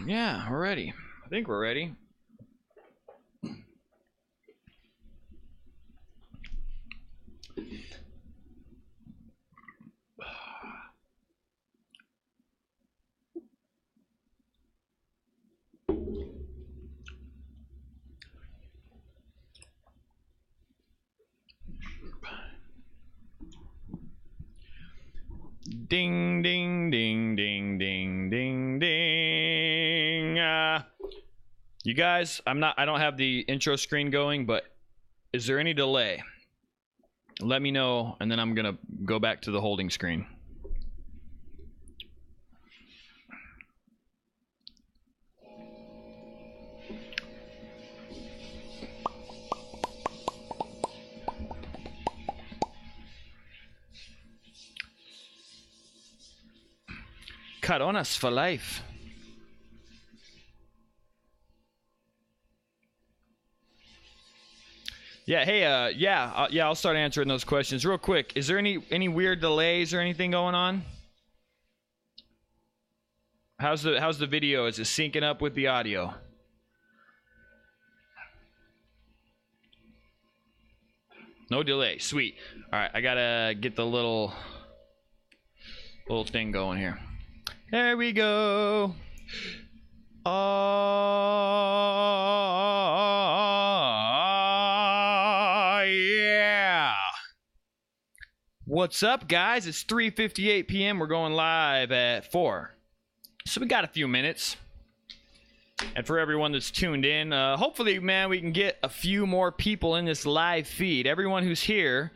Yeah, we're ready. I think we're ready. Ding, ding, ding, ding, ding, ding, ding. You guys, I don't have the intro screen going, but is there any delay? Let me know, and then I'm gonna go back to the holding screen. Caronas for life. Yeah, hey, yeah, I'll start answering those questions real quick. Is there any weird delays or anything going on? How's the video? Is it syncing up with the audio? No delay. Sweet. All right, I gotta get the little thing going here. There we go. Yeah. What's up, guys? It's 3:58 p.m. We're going live at 4. So we got a few minutes. And for everyone that's tuned in, hopefully, man, we can get a few more people in this live feed. Everyone who's here,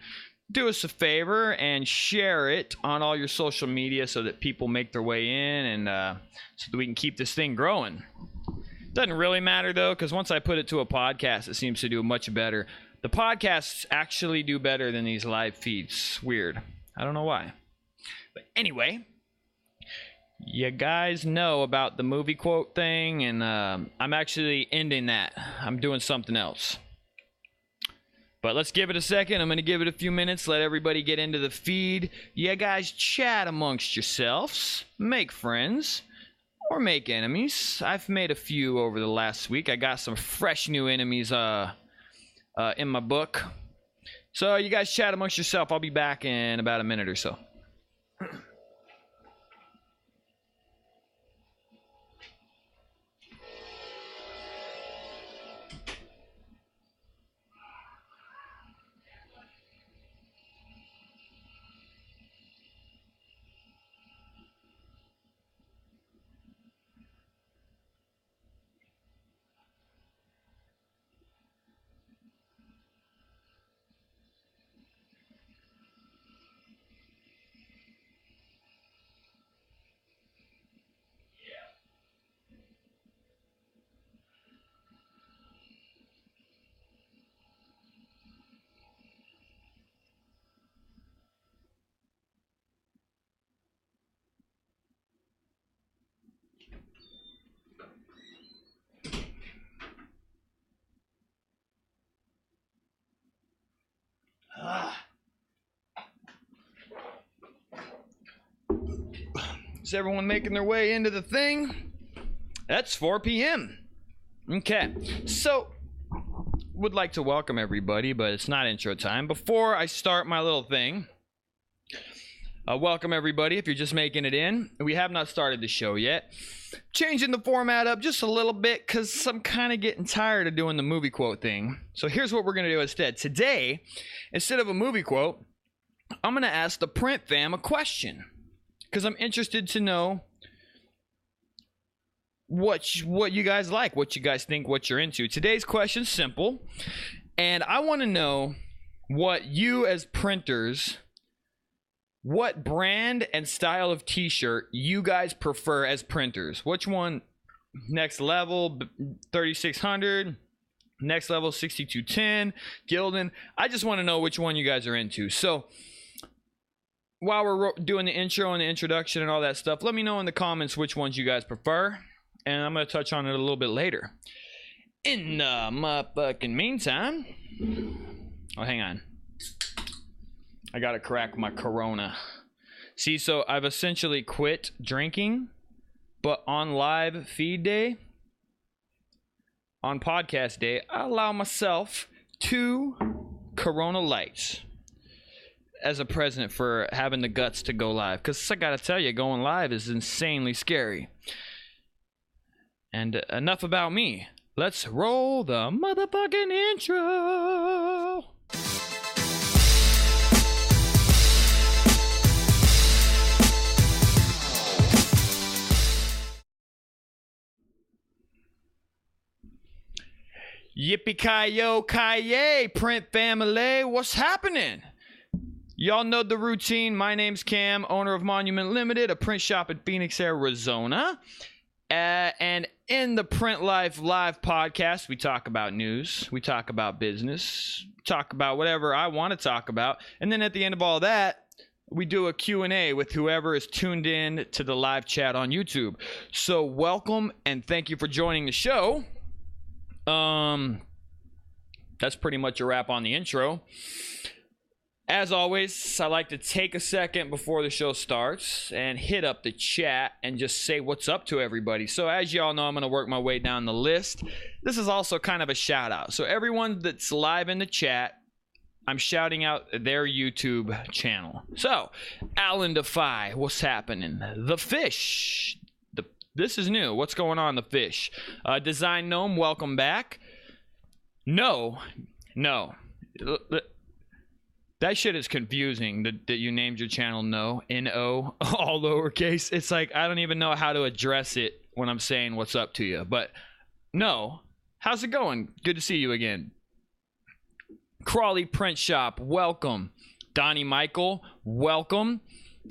do us a favor and share it on all your social media so that people make their way in and so that we can keep this thing growing. Doesn't really matter, though, because once I put it to a podcast, it seems to do much better. The podcasts actually do better than these live feeds. Weird. I don't know why. But anyway, you guys know about the movie quote thing, and I'm actually ending that. I'm doing something else. But let's give it a second. I'm going to give it a few minutes, let everybody get into the feed. You guys chat amongst yourselves, make friends, or make enemies. I've made a few over the last week. I got some fresh new enemies in my book. So you guys chat amongst yourself. I'll be back in about a minute or so. Is everyone making their way into the thing? That's 4 p.m. Okay, so would like to welcome everybody, but it's not intro time. Before I start my little thing, welcome everybody if you're just making it in. We have not started the show yet. Changing the format up just a little bit because I'm kind of getting tired of doing the movie quote thing. So here's what we're going to do instead. Today, instead of a movie quote, I'm going to ask the print fam a question. Because I'm interested to know what you guys like, what you guys think, what you're into. Today's question's simple, and I want to know what you as printers, what brand and style of t-shirt you guys prefer as printers. Which one, next level, 3600, next level, 6210, Gildan. I just want to know which one you guys are into. So while we're doing the intro and the introduction and all that stuff, let me know in the comments which ones you guys prefer, and I'm going to touch on it a little bit later. In the motherfucking meantime, oh, hang on. I got to crack my Corona. See, so I've essentially quit drinking But on live feed day, on podcast day, I allow myself 2 Corona Lights as a present for having the guts to go live. Because I gotta tell you, going live is insanely scary. And enough about me. Let's roll the motherfucking intro. Yippee-ki-yo-ki-yay, print family, what's happening? Y'all know the routine. My name's Cam, owner of Monument Limited, a print shop in Phoenix, Arizona. And in the Print Life Live podcast, we talk about news, we talk about business, talk about whatever I want to talk about. And then at the end of all that, we do a Q&A with whoever is tuned in to the live chat on YouTube. So welcome and thank you for joining the show. That's pretty much a wrap on the intro. As always, I like to take a second before the show starts and hit up the chat and just say what's up to everybody. So as y'all know, I'm going to work my way down the list. This is also kind of a shout out. So everyone that's live in the chat, I'm shouting out their YouTube channel. So Alan Defy, what's happening? The Fish. This is new. What's going on, The Fish? Design Gnome, welcome back. No. That shit is confusing that you named your channel No, N-O, all lowercase. It's like, I don't even know how to address it when I'm saying what's up to you. But no, how's it going? Good to see you again. Crawley Print Shop, welcome. Donnie Michael, welcome.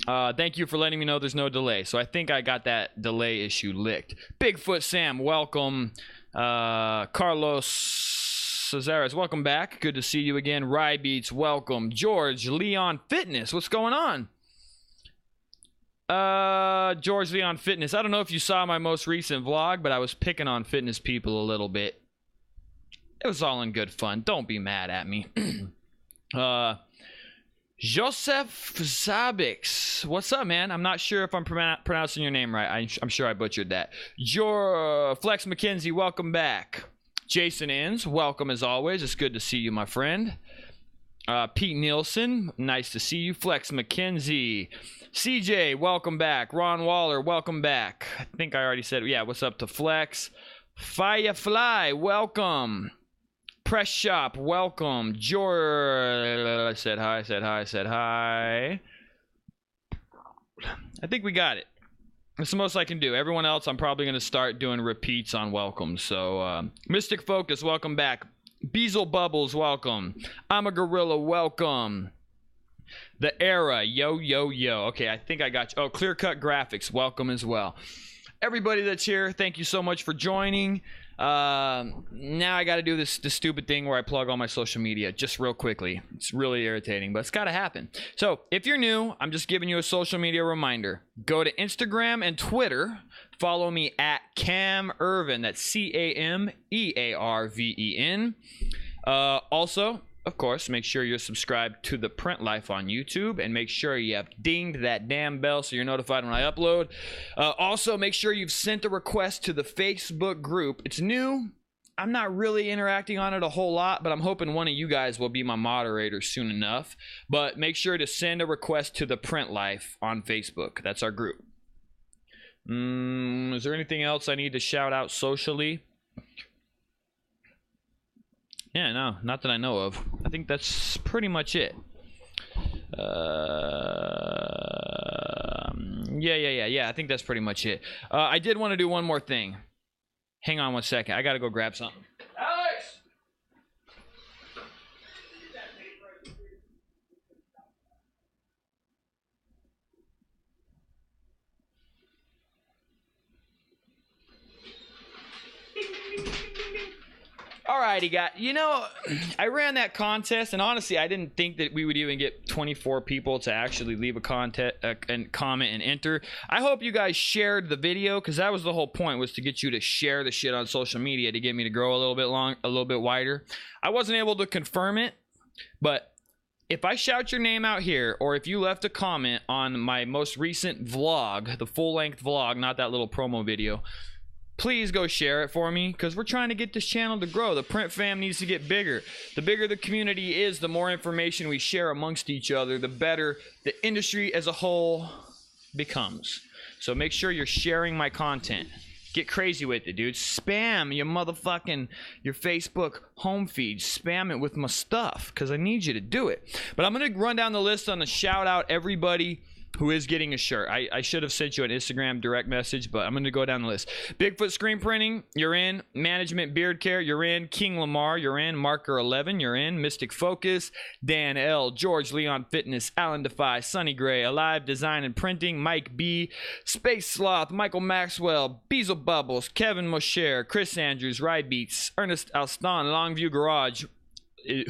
Thank you for letting me know there's no delay. So I think I got that delay issue licked. Bigfoot Sam, welcome. Carlos Cesares, welcome back. Good to see you again. Rybeats, welcome. George Leon Fitness, what's going on? George Leon Fitness. I don't know if you saw my most recent vlog, but I was picking on fitness people a little bit. It was all in good fun. Don't be mad at me. Joseph Zabix, what's up, man? I'm not sure if I'm pronouncing your name right. I'm sure I butchered that. Flex McKenzie, welcome back. Jason Inns, welcome as always. It's good to see you, my friend. Pete Nielsen, nice to see you. Flex McKenzie. CJ, welcome back. Ron Waller, welcome back. I think I already said, yeah, what's up to Flex. Firefly, welcome. Press Shop, welcome. George said hi. I think we got it. That's the most I can do. Everyone else, I'm probably going to start doing repeats on welcome. So, Mystic Focus, welcome back. Beazle Bubbles, welcome. I'm a Gorilla, welcome. The Era, yo. Okay, I think I got you. Oh, Clear Cut Graphics, welcome as well. Everybody that's here, thank you so much for joining. Now I got to do this stupid thing where I plug all my social media just real quickly. It's really irritating, but it's got to happen. So if you're new, I'm just giving you a social media reminder. Go to Instagram and Twitter. Follow me at Cam Earven. That's CAMEARVEN. Also, of course, make sure you're subscribed to the Print Life on YouTube and make sure you have dinged that damn bell so you're notified when I upload. Also, make sure you've sent a request to the Facebook group. It's new. I'm not really interacting on it a whole lot, but I'm hoping one of you guys will be my moderator soon enough. But make sure to send a request to the Print Life on Facebook. That's our group. Is there anything else I need to shout out socially? Yeah, no, not that I know of. I think that's pretty much it. Yeah, I think that's pretty much it. I did want to do one more thing. Hang on one second. I got to go grab something. Alex! Alrighty, guys. You know, I ran that contest, and honestly, I didn't think that we would even get 24 people to actually leave a comment and enter. I hope you guys shared the video, because that was the whole point, was to get you to share the shit on social media to get me to grow a little bit wider. I wasn't able to confirm it, but if I shout your name out here, or if you left a comment on my most recent vlog, the full-length vlog, not that little promo video, please go share it for me, because we're trying to get this channel to grow. The print fam needs to get bigger. The bigger the community is, the more information we share amongst each other, the better the industry as a whole becomes. So make sure you're sharing my content. Get crazy with it, dude. Spam your Facebook home feed. Spam it with my stuff, because I need you to do it. But I'm going to run down the list on the shout out everybody who is getting a shirt. I should have sent you an Instagram direct message, but I'm going to go down the list. Bigfoot Screen Printing, you're in. Management Beard Care, you're in. King Lamar, you're in. Marker 11, you're in. Mystic Focus, Dan L, George Leon Fitness, Alan Defy, Sonny Gray, Alive Design and Printing, Mike B, Space Sloth, Michael Maxwell, Beazle Bubbles, Kevin Mosher, Chris Andrews, Rye Beats, Ernest Alston, Longview Garage,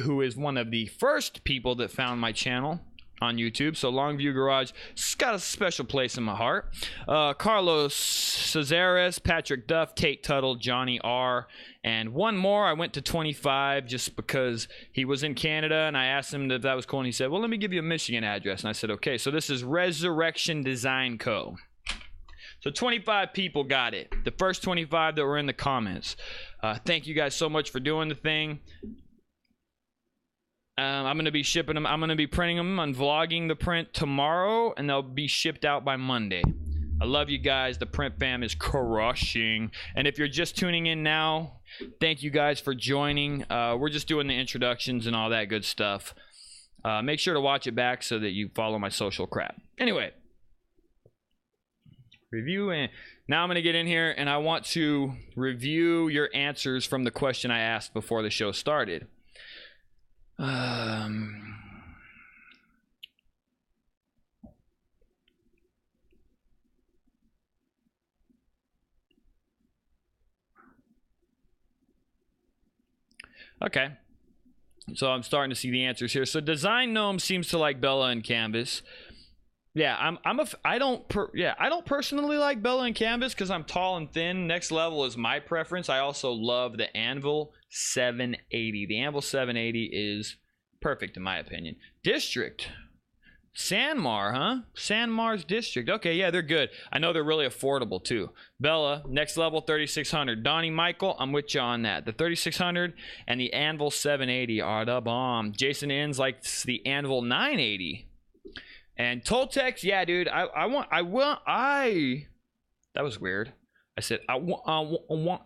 who is one of the first people that found my channel on YouTube. So Longview Garage, it's got a special place in my heart. Carlos Cesares, Patrick Duff, Tate Tuttle, Johnny R, and one more. I went to 25 just because he was in Canada, and I asked him if that was cool, and he said, well, let me give you a Michigan address. And I said, okay. So this is Resurrection Design Co. So 25 people got it. The first 25 that were in the comments. Thank you guys so much for doing the thing. I'm going to be shipping them. I'm going to be printing them and vlogging the print tomorrow, and they'll be shipped out by Monday. I love you guys. The print fam is crushing. And if you're just tuning in now, thank you guys for joining. We're just doing the introductions and all that good stuff. Make sure to watch it back so that you follow my social crap. Anyway, review, and now I'm going to get in here, and I want to review your answers from the question I asked before the show started. Okay, so I'm starting to see the answers here. So Design Gnome seems to like Bella and Canvas. Yeah, I don't personally like Bella and Canvas because I'm tall and thin. Next Level is my preference. I also love the Anvil 780. The Anvil 780 is perfect in my opinion. District, Sanmar, huh? Sanmar's District. Okay, yeah, they're good. I know they're really affordable too. Bella, Next Level 3600. Donnie Michael, I'm with you on that. The 3600 and the Anvil 780 are the bomb. Jason Inns likes the Anvil 980. And Toltecs, yeah, dude. That was weird. I said I want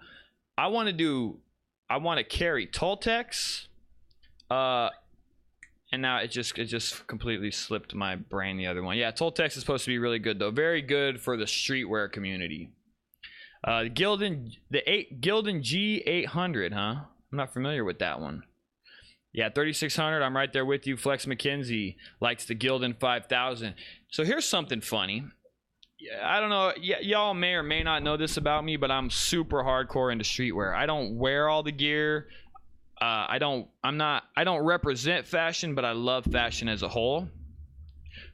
to carry Toltecs. And now it just completely slipped my brain the other one. Yeah, Toltecs is supposed to be really good though. Very good for the streetwear community. Gildan G800, huh? I'm not familiar with that one. Yeah, 3600, I'm right there with you. Flex McKenzie likes the Gildan 5000. So here's something funny. I don't know, y'all may or may not know this about me, but I'm super hardcore into streetwear. I don't wear all the gear. I don't represent fashion, but I love fashion as a whole.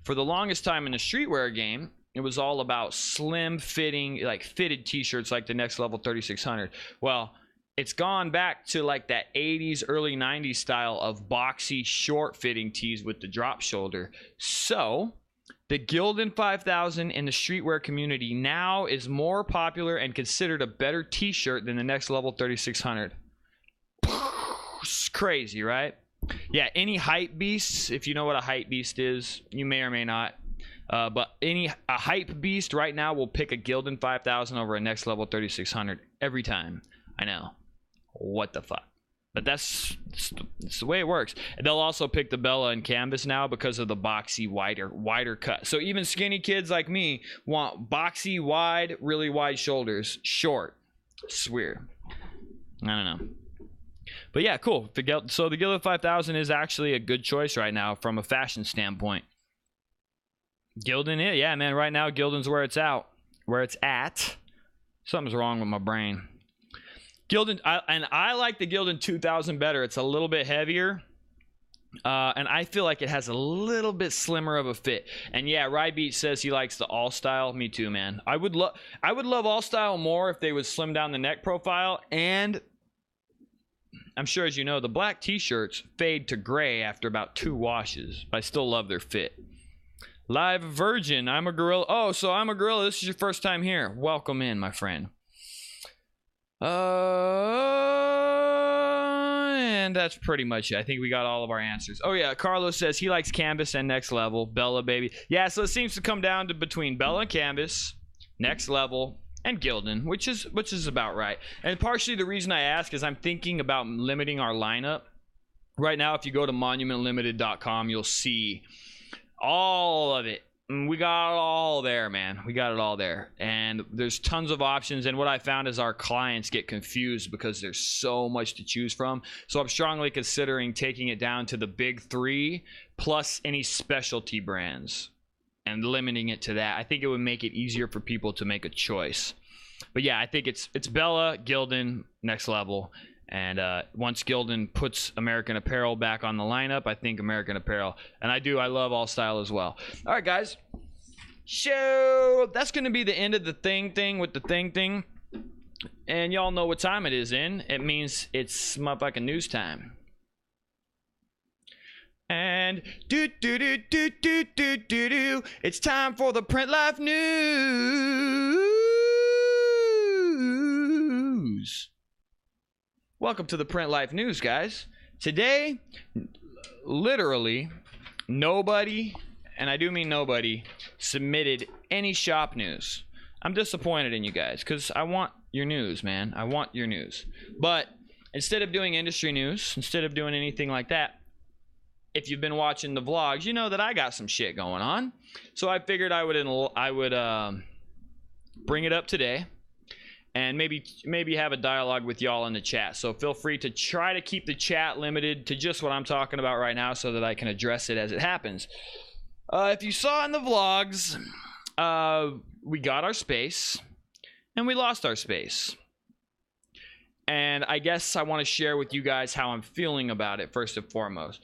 For the longest time in the streetwear game, it was all about slim fitting, like fitted t-shirts like the Next Level 3600. Well, it's gone back to like that 80s, early 90s style of boxy, short-fitting tees with the drop shoulder. So, the Gildan 5000 in the streetwear community now is more popular and considered a better t-shirt than the Next Level 3600. It's crazy, right? Yeah, any hype beasts, if you know what a hype beast is, you may or may not. But a hype beast right now will pick a Gildan 5000 over a Next Level 3600 every time. I know. What the fuck? But that's the way it works. And they'll also pick the Bella and Canvas now because of the boxy, wider cut. So even skinny kids like me want boxy, wide, really wide shoulders, short. It's weird. I don't know. But yeah, cool. So the Gildan 5000 is actually a good choice right now from a fashion standpoint. Gildan, yeah, man. Right now, Gildan's where it's at. Something's wrong with my brain. Gildan, I like the Gildan 2000 better. It's a little bit heavier, and I feel like it has a little bit slimmer of a fit. And yeah, Rybeat says he likes the all style. Me too, man. I would love all style more if they would slim down the neck profile and I'm sure as you know, the black t-shirts fade to gray after about 2 washes. But I still love their fit. Live Virgin, I'm a gorilla. Oh, so I'm a gorilla. This is your first time here. Welcome in, my friend. And that's pretty much it. I think we got all of our answers. Oh yeah, Carlos says he likes Canvas and Next Level. Bella, baby. Yeah, so it seems to come down to between Bella and Canvas, Next Level, and Gildan, which is about right. And partially the reason I ask is I'm thinking about limiting our lineup. Right now, if you go to monumentlimited.com, you'll see all of it. We got it all there, man. We got it all there. And there's tons of options. And what I found is our clients get confused because there's so much to choose from. So I'm strongly considering taking it down to the big 3 plus any specialty brands and limiting it to that. I think it would make it easier for people to make a choice. But yeah, I think it's Bella, Gildan, Next Level. And once Gildan puts American Apparel back on the lineup, I think American Apparel. And I love All Style as well. All right, guys. So that's going to be the end of the thing with the thing. And y'all know what time it is in. It means it's motherfucking news time. And it's time for the Print Life News. Welcome to the Print Life News, guys. Today, literally, nobody, and I do mean nobody, submitted any shop news. I'm disappointed in you guys because I want your news, man. I want your news. But instead of doing industry news, instead of doing anything like that, if you've been watching the vlogs, you know that I got some shit going on. So I figured I would bring it up today. And maybe have a dialogue with y'all in the chat. So feel free to try to keep the chat limited to just what I'm talking about right now so that I can address it as it happens. If you saw in the vlogs, we got our space and we lost our space. And I guess I want to share with you guys how I'm feeling about it first and foremost.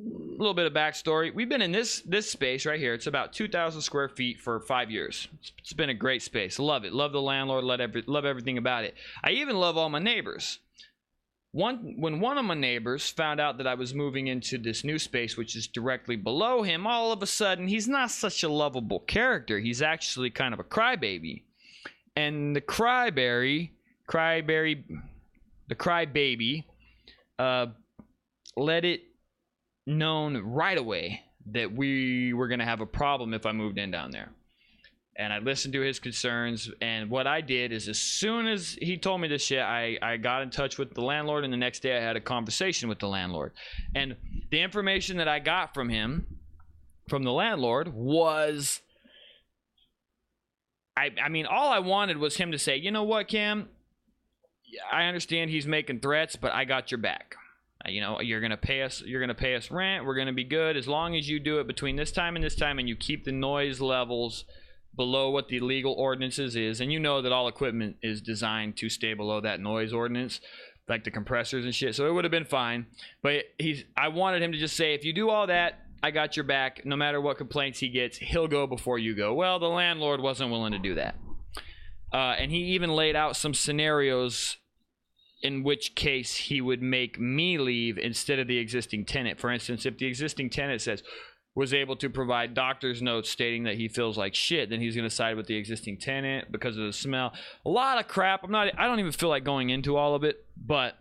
A little bit of backstory. We've been in this space right here. It's about 2,000 square feet for 5 years. It's been a great space. Love it. Love the landlord. Love everything about it. I even love all my neighbors. When one of my neighbors found out that I was moving into this new space, which is directly below him, all of a sudden, he's not such a lovable character. He's actually kind of a crybaby. And the crybaby, let it known right away that we were going to have a problem if I moved in down there. And I listened to his concerns, and what I did is as soon as he told me this shit, I got in touch with the landlord, and the next day I had a conversation with the landlord. And the information that I got from him, from the landlord, was I mean, all I wanted was him to say, you know what, Cam, I understand he's making threats, but I got your back. You know, you're gonna pay us rent. We're gonna be good as long as you do it between this time and this time, and you keep the noise levels below what the legal ordinances is. And you know that all equipment is designed to stay below that noise ordinance, like the compressors and shit. So it would have been fine. But I wanted him to just say, if you do all that, I got your back. No matter what complaints he gets, he'll go before you go. Well, the landlord wasn't willing to do that, and he even laid out some scenarios in which case he would make me leave instead of the existing tenant. For instance, if the existing tenant was able to provide doctor's notes stating that he feels like shit, then he's going to side with the existing tenant because of the smell. A lot of crap. I don't even feel like going into all of it, but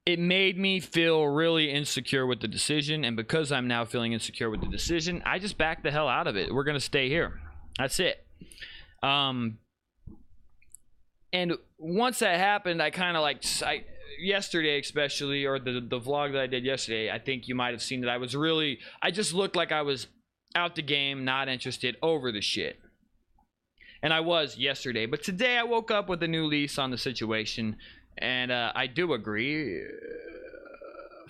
it made me feel really insecure with the decision. And because I'm now feeling insecure with the decision, I just backed the hell out of it. We're going to stay here. That's it. And once that happened, I kind of yesterday especially, or the vlog that I did yesterday, I think you might have seen that I just looked like I was out the game, not interested, over the shit. And I was yesterday. But today I woke up with a new lease on the situation, and I do agree.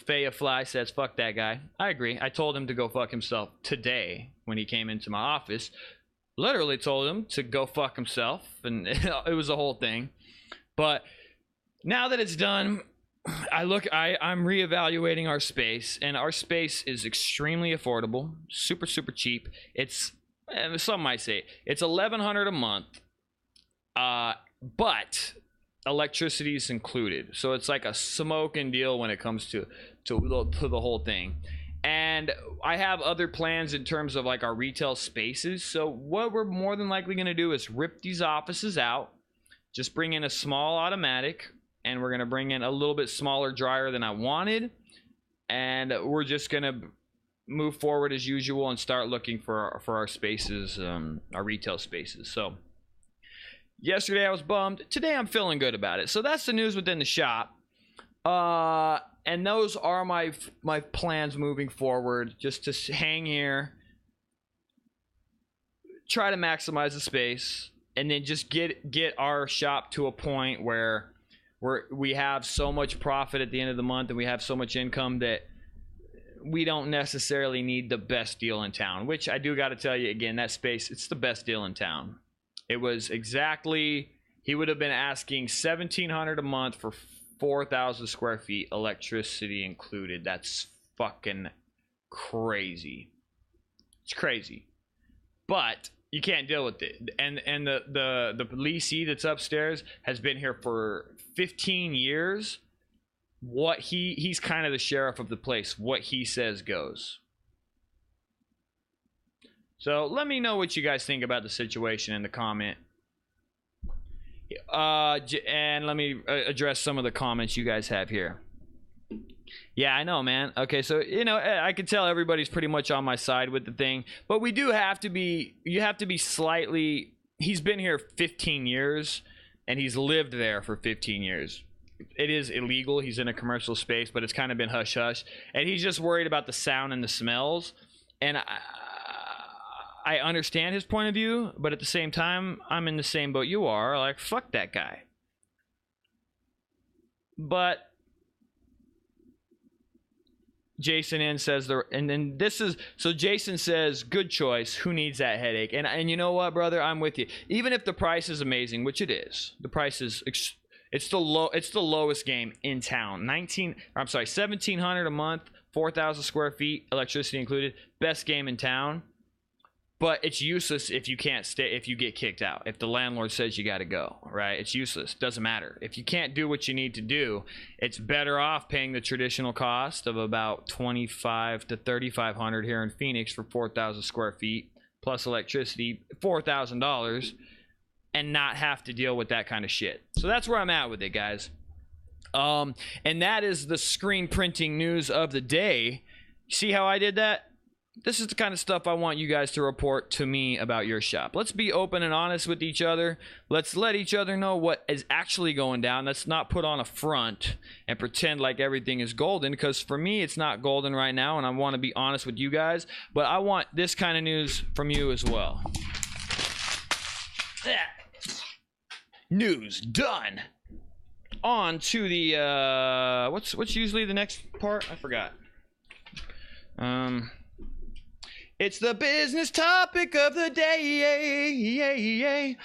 Faya Fly says, fuck that guy. I agree. I told him to go fuck himself today when he came into my office. Literally told him to go fuck himself, and it was a whole thing. But now that it's done, I'm reevaluating our space, and our space is extremely affordable, super cheap. It's, some might say, it's $1,100 a month, but electricity is included. So it's like a smoking deal when it comes to the whole thing. And I have other plans in terms of like our retail spaces. So what we're more than likely going to do is rip these offices out, just bring in a small automatic, and we're going to bring in a little bit smaller dryer than I wanted. And we're just going to move forward as usual and start looking for our spaces, our retail spaces. So yesterday I was bummed. Today I'm feeling good about it. So that's the news within the shop. And those are my plans moving forward, just to hang here, try to maximize the space, and then just get our shop to a point where we have so much profit at the end of the month and we have so much income that we don't necessarily need the best deal in town, which I do got to tell you again, that space, it's the best deal in town. It was exactly, he would have been asking $1,700 a month for 4,000 square feet, electricity included. That's fucking crazy. It's crazy, but you can't deal with it. And the leasee that's upstairs has been here for 15 years. What he's kind of the sheriff of the place. What he says goes. So let me know what you guys think about the situation in the comment. And let me address some of the comments you guys have here. Yeah, I know, man. Okay, so I can tell everybody's pretty much on my side with the thing, but we do have to be. You have to be slightly. He's been here 15 years, and he's lived there for 15 years. It is illegal. He's in a commercial space, but it's kind of been hush hush, and he's just worried about the sound and the smells. And I understand his point of view, but at the same time, I'm in the same boat you are. Like, fuck that guy. But Jason N says and then this is, so Jason says, good choice. Who needs that headache? And you know what, brother? I'm with you. Even if the price is amazing, which it is, the price is, it's the lowest game in town. $1,700 a month, 4,000 square feet, electricity included, best game in town. But it's useless if you can't stay, if you get kicked out. If the landlord says you got to go, right? It's useless. Doesn't matter. If you can't do what you need to do, it's better off paying the traditional cost of about $2,500 to $3,500 here in Phoenix for 4,000 square feet plus electricity, $4,000, and not have to deal with that kind of shit. So that's where I'm at with it, guys. And that is the screen printing news of the day. See how I did that? This is the kind of stuff I want you guys to report to me about your shop. Let's be open and honest with each other. Let's let each other know what is actually going down. Let's not put on a front and pretend like everything is golden, because for me, it's not golden right now, and I want to be honest with you guys. But I want this kind of news from you as well. News done. On to the what's usually the next part? I forgot. It's the business topic of the day.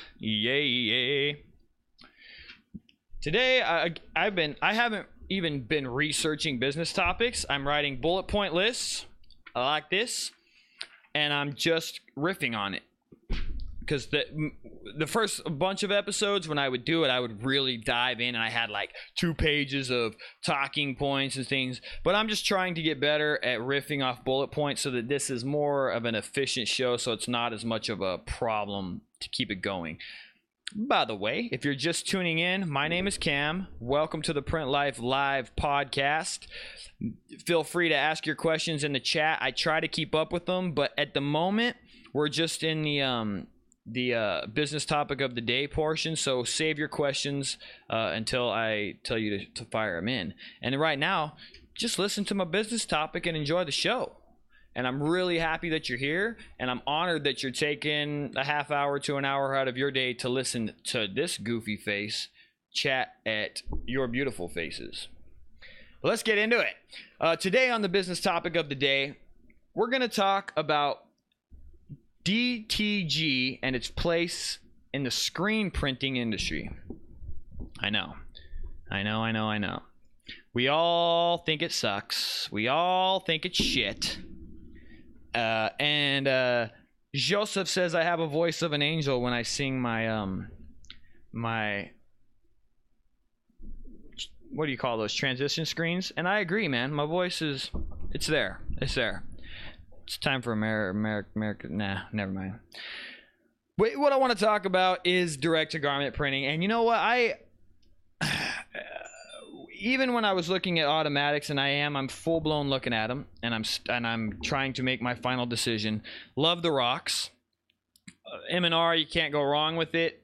Today, I haven't even been researching business topics. I'm writing bullet point lists like this, and I'm just riffing on it. Because the first bunch of episodes, when I would do it, I would really dive in, and I had like 2 pages of talking points and things. But I'm just trying to get better at riffing off bullet points so that this is more of an efficient show, so it's not as much of a problem to keep it going. By the way, if you're just tuning in, my name is Cam. Welcome to the Print Life Live podcast. Feel free to ask your questions in the chat. I try to keep up with them, but at the moment, we're just in the business topic of the day portion, so save your questions until I tell you to fire them in. And right now, just listen to my business topic and enjoy the show. And I'm really happy that you're here, and I'm honored that you're taking a half hour to an hour out of your day to listen to this goofy face chat at your beautiful faces. Let's get into it. Today on the business topic of the day, we're going to talk about DTG and its place in the screen printing industry. I know. We all think it sucks. We all think it's shit. And Joseph says I have a voice of an angel when I sing my what do you call those, transition screens. And I agree, man. My voice is, it's there. It's there. It's time for America. Nah, never mind. Wait, what I want to talk about is direct-to-garment printing. And you know what? Even when I was looking at automatics, and I'm full-blown looking at them, and I'm trying to make my final decision. Love the rocks. M&R, you can't go wrong with it.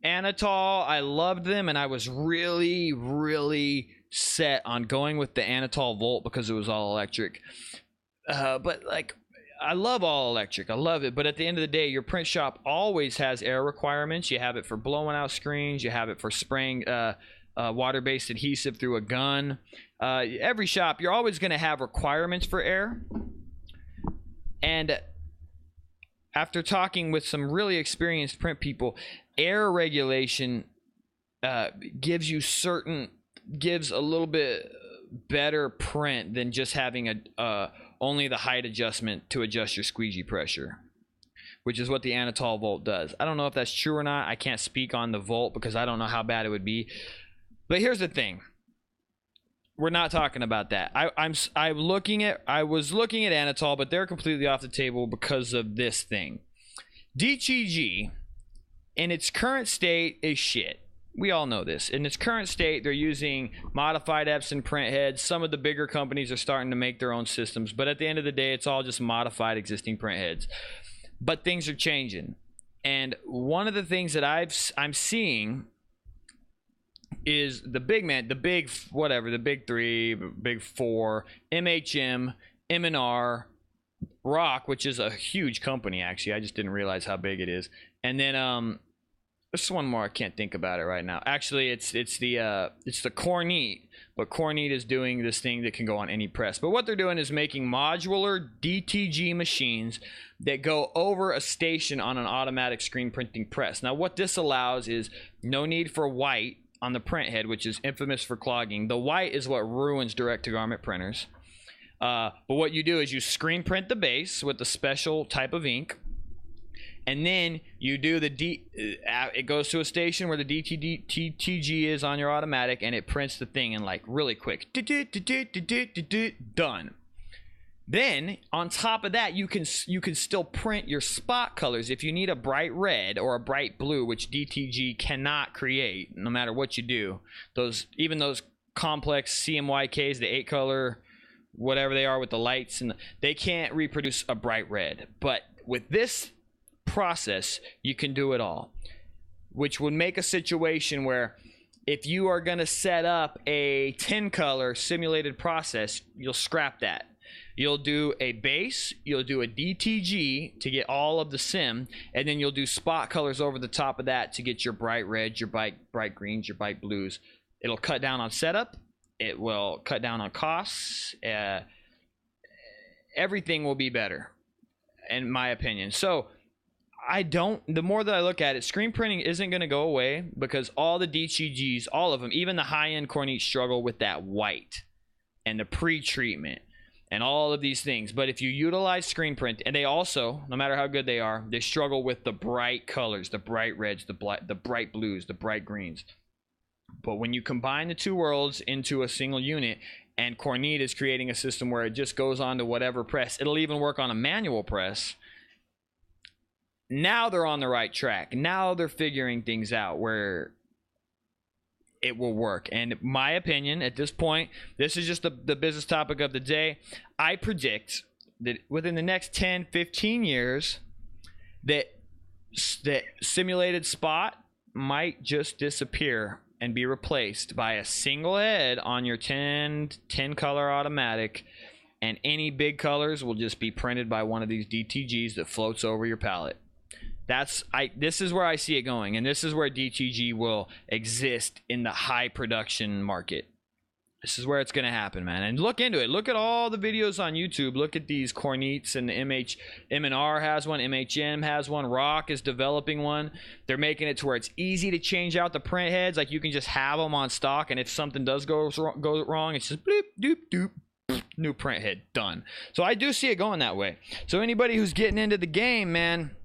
Anatol, I loved them, and I was really, really set on going with the Anatol Volt because it was all electric. But like, I love all electric. I love it. But at the end of the day, your print shop always has air requirements. You have it for blowing out screens. You have it for spraying water-based adhesive through a gun. Every shop, you're always going to have requirements for air. And after talking with some really experienced print people, air regulation gives a little bit better print than just having only the height adjustment to adjust your squeegee pressure, which is what the Anatol Volt does. I don't know if that's true or not. I can't speak on the Volt because I don't know how bad it would be. But here's the thing. We're not talking about that. I was looking at Anatol, but they're completely off the table because of this thing. DTG, in its current state, is shit. We all know this. In its current state, they're using modified Epson print heads. Some of the bigger companies are starting to make their own systems, but at the end of the day, it's all just modified existing print heads. But things are changing, and one of the things that I'm seeing is the big three, big four, MHM, M&R, Rock, which is a huge company actually. I just didn't realize how big it is. And then there's one more, I can't think about it right now. Actually, it's the Kornit, but Kornit is doing this thing that can go on any press. But what they're doing is making modular DTG machines that go over a station on an automatic screen printing press. Now, what this allows is no need for white on the print head, which is infamous for clogging. The white is what ruins direct-to-garment printers. But what you do is you screen print the base with a special type of ink. And then you do it goes to a station where the DTG is on your automatic, and it prints the thing in like really quick. Done. Then on top of that, you can still print your spot colors. If you need a bright red or a bright blue, which DTG cannot create, no matter what you do, even those complex CMYKs, the 8-color, whatever they are with the lights, and they can't reproduce a bright red. But with this process, you can do it all, which would make a situation where if you are going to set up a 10-color simulated process, you'll scrap that. You'll do a base, you'll do a DTG to get all of the sim, and then you'll do spot colors over the top of that to get your bright reds, your bright greens, your bright blues. It'll cut down on setup. It will cut down on costs. Everything will be better, in my opinion. So the more that I look at it, screen printing isn't going to go away because all the DTGs, all of them, even the high-end Kornit struggle with that white and the pre-treatment and all of these things. But if you utilize screen print, and they also, no matter how good they are, they struggle with the bright colors, the bright reds, the bright blues, the bright greens. But when you combine the two worlds into a single unit, and Kornit is creating a system where it just goes on to whatever press, it'll even work on a manual press. Now they're on the right track. Now they're figuring things out where it will work. And my opinion at this point, this is just the business topic of the day. I predict that within the next 10, 15 years, that simulated spot might just disappear and be replaced by a single head on your 10 color automatic, and any big colors will just be printed by one of these DTGs that floats over your palette. This is where I see it going, and this is where DTG will exist in the high production market. This is where it's going to happen, man. And look into it. Look at all the videos on YouTube. Look at these Kornits, and the M&R has one, MHM has one, Rock is developing one. They're making it to where it's easy to change out the print heads. Like, you can just have them on stock, and if something does go wrong, it's just bloop, doop, doop, new print head, done. So I do see it going that way. So anybody who's getting into the game, man,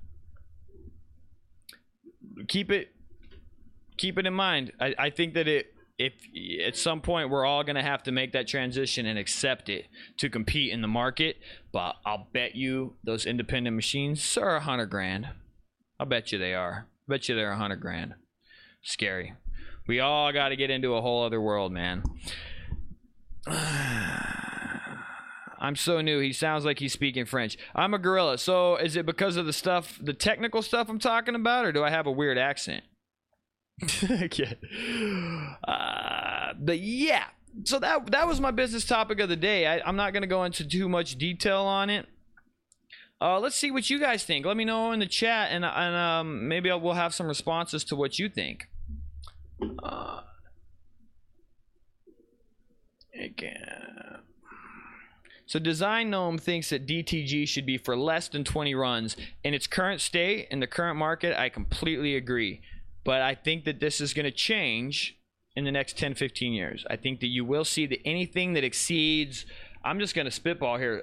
keep it in mind. I think that if at some point we're all gonna have to make that transition and accept it to compete in the market. But I'll bet you those independent machines are 100 grand. I'll bet you they are. I bet you they're 100 grand. Scary. We all got to get into a whole other world, man. I'm so new. He sounds like he's speaking French. I'm a gorilla. So is it because of the stuff, the technical stuff I'm talking about, or do I have a weird accent? Okay. But yeah. So that was my business topic of the day. I'm not going to go into too much detail on it. Let's see what you guys think. Let me know in the chat, and maybe we'll have some responses to what you think. Again. So Design Gnome thinks that DTG should be for less than 20 runs. In its current state, in the current market, I completely agree. But I think that this is going to change in the next 10-15 years. I think that you will see that anything that exceeds, I'm just going to spitball here,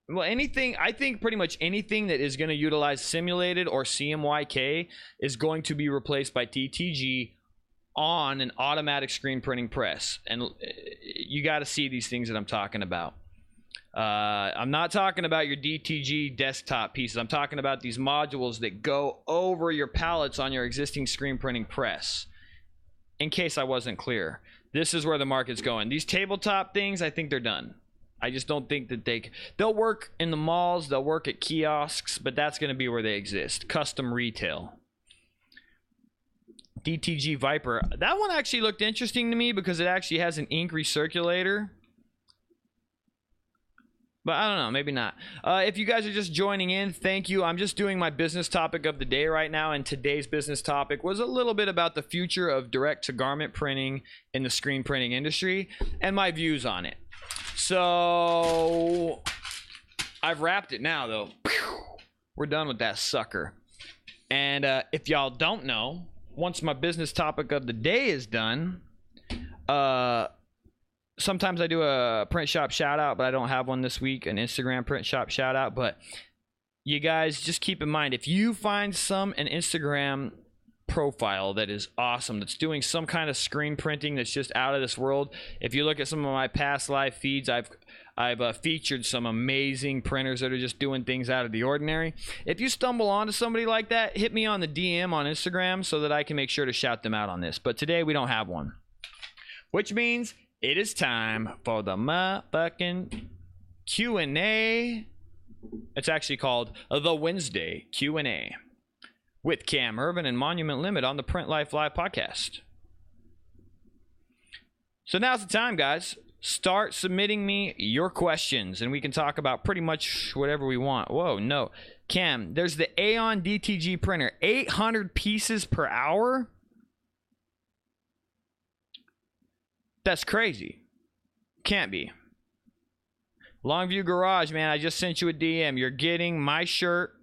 well, anything, I think pretty much anything that is going to utilize simulated or CMYK is going to be replaced by DTG on an automatic screen printing press. And you got to see these things that I'm talking about. I'm not talking about your DTG desktop pieces. I'm talking about these modules that go over your pallets on your existing screen printing press. In case I wasn't clear, this is where the market's going. These tabletop things, I think they're done. I just don't think that they'll work in the malls, they'll work at kiosks, but that's going to be where they exist. Custom retail. DTG Viper. That one actually looked interesting to me because it actually has an ink recirculator. But I don't know, maybe not. If you guys are just joining in, thank you. I'm just doing my business topic of the day right now, and today's business topic was a little bit about the future of direct-to-garment printing in the screen printing industry and my views on it. So I've wrapped it now, though. We're done with that sucker. And if y'all don't know, once my business topic of the day is done, sometimes I do a print shop shout out, but I don't have one this week, an Instagram print shop shout out. But you guys just keep in mind, if you find an Instagram profile that is awesome, that's doing some kind of screen printing that's just out of this world, if you look at some of my past live feeds, I've featured some amazing printers that are just doing things out of the ordinary. If you stumble onto somebody like that, hit me on the DM on Instagram so that I can make sure to shout them out on this. But today we don't have one, which means it is time for the motherfucking Q&A. It's actually called the Wednesday Q&A with Cam Earven and Monument Limit on the Print Life Live podcast. So now's the time, guys. Start submitting me your questions, and we can talk about pretty much whatever we want. Whoa, no. Cam, there's the Aeon DTG printer. 800 pieces per hour? That's crazy. Can't be. Longview Garage, man, I just sent you a DM. You're getting my shirt,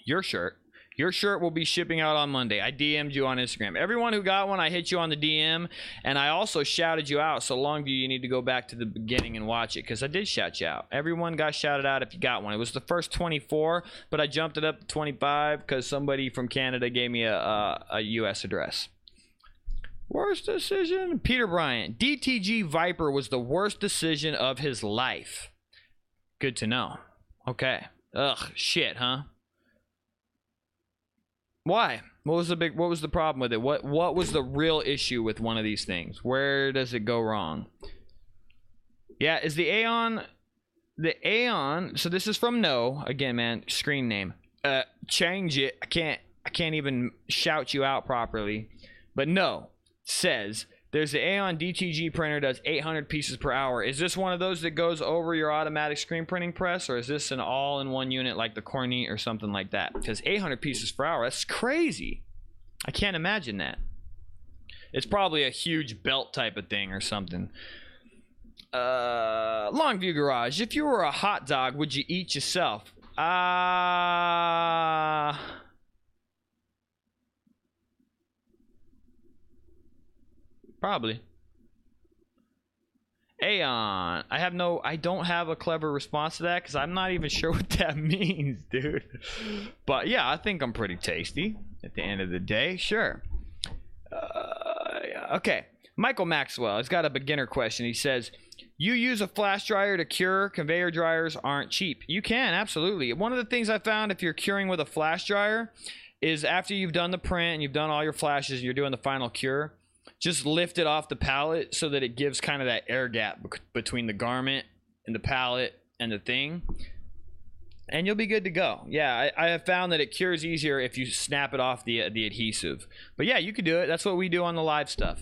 your shirt. Your shirt will be shipping out on Monday. I DM'd you on Instagram. Everyone who got one, I hit you on the DM, and I also shouted you out. So Longview, you need to go back to the beginning and watch it, because I did shout you out. Everyone got shouted out if you got one. It was the first 24, but I jumped it up to 25 because somebody from Canada gave me a U.S. address. Worst decision? Peter Bryant. DTG Viper was the worst decision of his life. Good to know. Okay. Ugh, shit, huh? Why? What was the problem with it? What was the real issue with one of these things? Where does it go wrong? Yeah, is the Aeon, so this is from No, again, man, screen name. Change it. I can't even shout you out properly. But No says there's the Aeon DTG printer, does 800 pieces per hour. Is this one of those that goes over your automatic screen printing press, or is this an all-in-one unit like the Cornette or something like that? Because 800 pieces per hour, that's crazy. I can't imagine that. It's probably a huge belt type of thing or something. Longview Garage, if you were a hot dog, would you eat yourself? Probably. Aeon. I don't have a clever response to that because I'm not even sure what that means, dude. But yeah, I think I'm pretty tasty at the end of the day. Sure. Okay, Michael Maxwell has got a beginner question. He says, you use a flash dryer to cure. Conveyor dryers aren't cheap. You can, absolutely. One of the things I found if you're curing with a flash dryer is after you've done the print and you've done all your flashes and you're doing the final cure, just lift it off the pallet so that it gives kind of that air gap between the garment and the pallet and the thing. And you'll be good to go. Yeah, I have found that it cures easier if you snap it off the adhesive. But yeah, you could do it. That's what we do on the live stuff.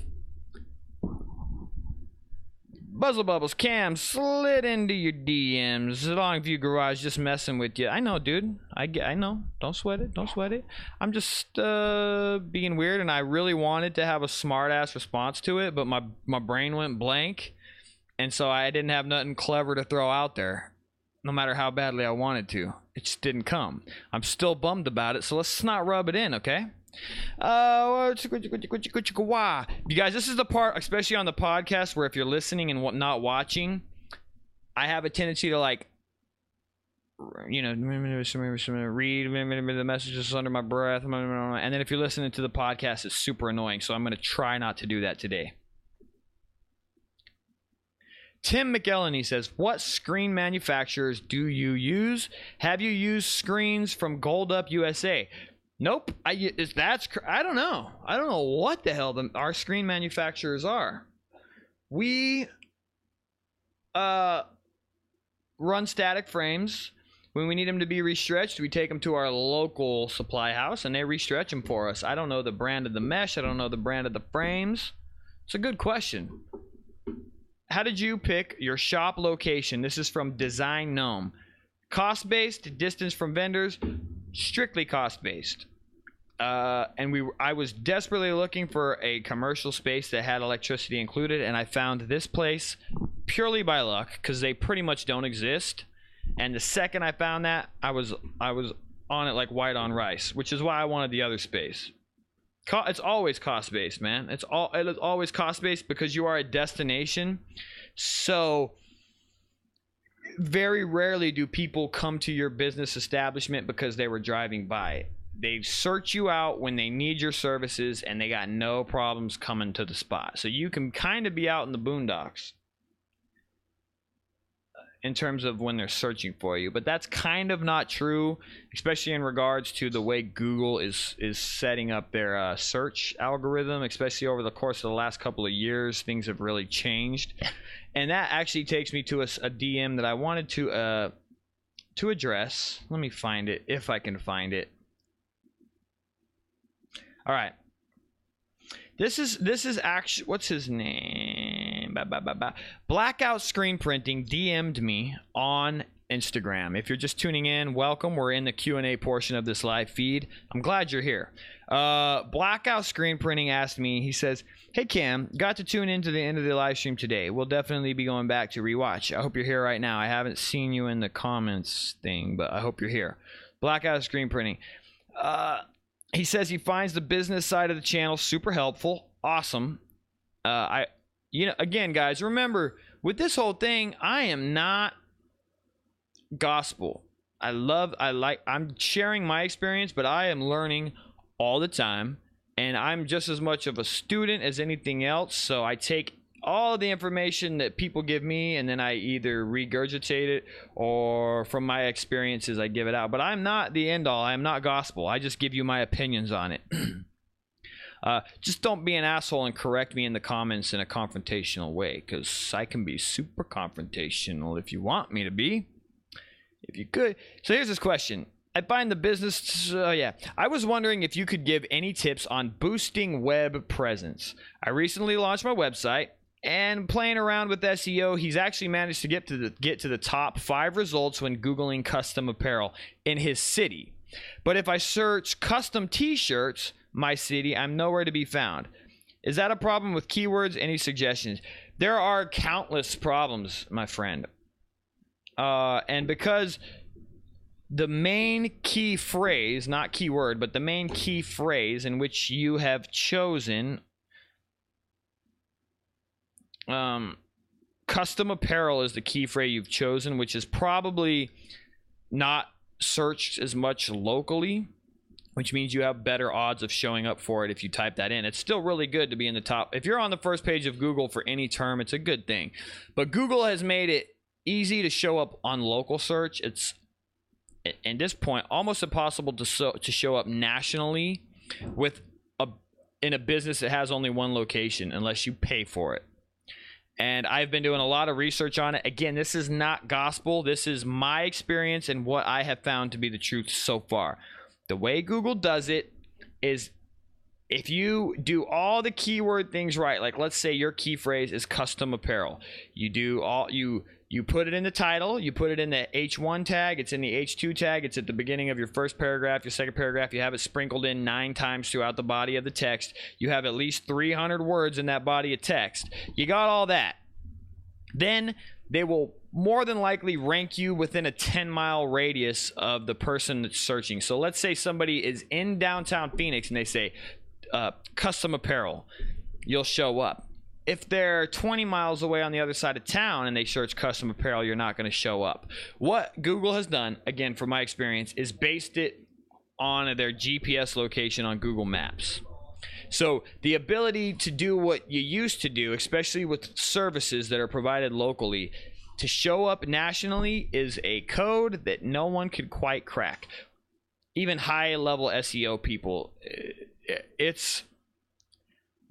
Buzzle Bubbles, Cam slid into your DMs. Longview Garage just messing with you. I know, dude. I know. Don't sweat it. Don't sweat it. I'm just being weird, and I really wanted to have a smart-ass response to it, but my brain went blank, and so I didn't have nothing clever to throw out there, no matter how badly I wanted to. It just didn't come. I'm still bummed about it, so let's not rub it in, okay? You guys, this is the part, especially on the podcast, where if you're listening and not watching, I have a tendency to, like, you know, read the messages under my breath, and then if you're listening to the podcast, it's super annoying, so I'm going to try not to do that today. Tim McElhenney says, what screen manufacturers do you use? Have you used screens from Gold Up USA? Nope. I don't know. I don't know what the hell our screen manufacturers are. We run static frames. When we need them to be restretched, we take them to our local supply house and they restretch them for us. I don't know the brand of the mesh. I don't know the brand of the frames. It's a good question. How did you pick your shop location? This is from Design Gnome. Cost-based, distance from vendors, strictly cost-based. I was desperately looking for a commercial space that had electricity included, and I found this place purely by luck because they pretty much don't exist. And the second I found that, I was on it like white on rice, which is why I wanted the other space. It's always cost-based, man. It is always cost-based because you are a destination. So very rarely do people come to your business establishment because they were driving by. They search you out when they need your services, and they got no problems coming to the spot. So you can kind of be out in the boondocks in terms of when they're searching for you, but that's kind of not true, especially in regards to the way Google is setting up their search algorithm. Especially over the course of the last couple of years, things have really changed, and that actually takes me to a DM that I wanted to address. Let me find it if I can find it. All right. This is actually, what's his name? Blackout Screen Printing DM'd me on Instagram. If you're just tuning in, welcome. We're in the Q&A portion of this live feed. I'm glad you're here. Blackout Screen Printing asked me, he says, hey Cam, got to tune in to the end of the live stream today. We'll definitely be going back to rewatch. I hope you're here right now. I haven't seen you in the comments thing, but I hope you're here. Blackout Screen Printing. He says he finds the business side of the channel super helpful. Awesome. Again, guys, remember, with this whole thing, I am not gospel. I'm sharing my experience, but I am learning all the time, and I'm just as much of a student as anything else. So I take all of the information that people give me, and then I either regurgitate it, or from my experiences I give it out. But I'm not the end all. I'm not gospel. I just give you my opinions on it. Just don't be an asshole and correct me in the comments in a confrontational way, because I can be super confrontational if you want me to be, if you could. So here's this question. I find the business, I was wondering if you could give any tips on boosting web presence. I recently launched my website, and playing around with SEO, he's actually managed to get to the top 5 results when Googling custom apparel in his city. But if I search custom t-shirts, my city, I'm nowhere to be found. Is that a problem with keywords? Any suggestions? There are countless problems, my friend. And because the main key phrase, not keyword, but the main key phrase in which you have chosen custom apparel is the key phrase you've chosen, which is probably not searched as much locally. which means you have better odds of showing up for it if you type that in. It's still really good to be in the top. If you're on the first page of Google for any term, it's a good thing. But Google has made it easy to show up on local search. It's, at this point, almost impossible to show up nationally in a business that has only one location unless you pay for it. And I've been doing a lot of research on it. Again, this is not gospel. This is my experience and what I have found to be the truth so far. The way Google does it is if you do all the keyword things right, like let's say your key phrase is custom apparel. You put it in the title, you put it in the H1 tag, it's in the H2 tag, it's at the beginning of your first paragraph, your second paragraph, you have it sprinkled in 9 times throughout the body of the text. You have at least 300 words in that body of text. You got all that. Then they will more than likely rank you within a 10-mile radius of the person that's searching. So let's say somebody is in downtown Phoenix and they say custom apparel. You'll show up. If they're 20 miles away on the other side of town and they search custom apparel, you're not going to show up. What Google has done, again, from my experience, is based it on their GPS location on Google Maps. So the ability to do what you used to do, especially with services that are provided locally, to show up nationally is a code that no one could quite crack. Even high-level SEO people,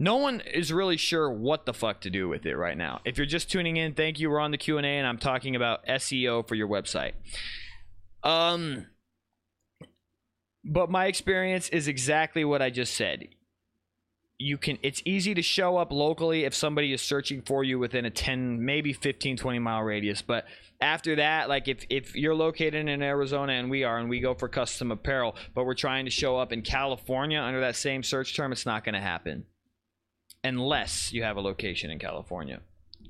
no one is really sure what the fuck to do with it right now. If you're just tuning in, thank you. We're on the Q&A, and I'm talking about SEO for your website. But my experience is exactly what I just said. It's easy to show up locally if somebody is searching for you within a 10, maybe 15, 20 mile radius. But after that, like if you're located in Arizona and we go for custom apparel, but we're trying to show up in California under that same search term, it's not going to happen unless you have a location in California.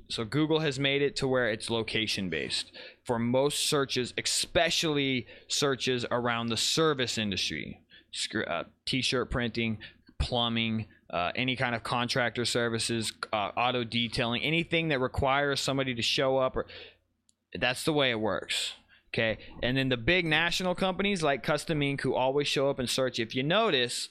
So Google has made it to where it's location based for most searches, especially searches around the service industry, t-shirt printing, plumbing, any kind of contractor services, auto detailing, anything that requires somebody to show up, that's the way it works. Okay. And then the big national companies like Custom Inc., who always show up in search, if you notice,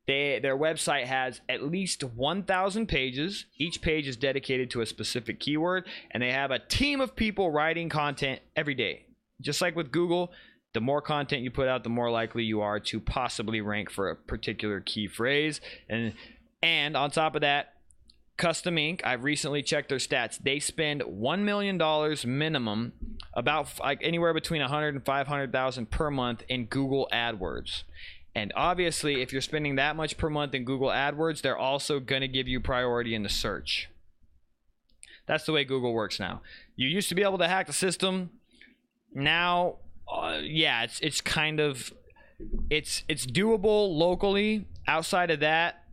their website has at least 1,000 pages. Each page is dedicated to a specific keyword, and they have a team of people writing content every day. Just like with Google, the more content you put out, the more likely you are to possibly rank for a particular key phrase. And on top of that, Custom Inc., I've recently checked their stats. They spend $1 million minimum, about like anywhere between $100,000 and $500,000 per month in Google AdWords. And obviously, if you're spending that much per month in Google AdWords, they're also going to give you priority in the search. That's the way Google works now. You used to be able to hack the system. Now, yeah, it's kind of it's doable locally. Outside of that,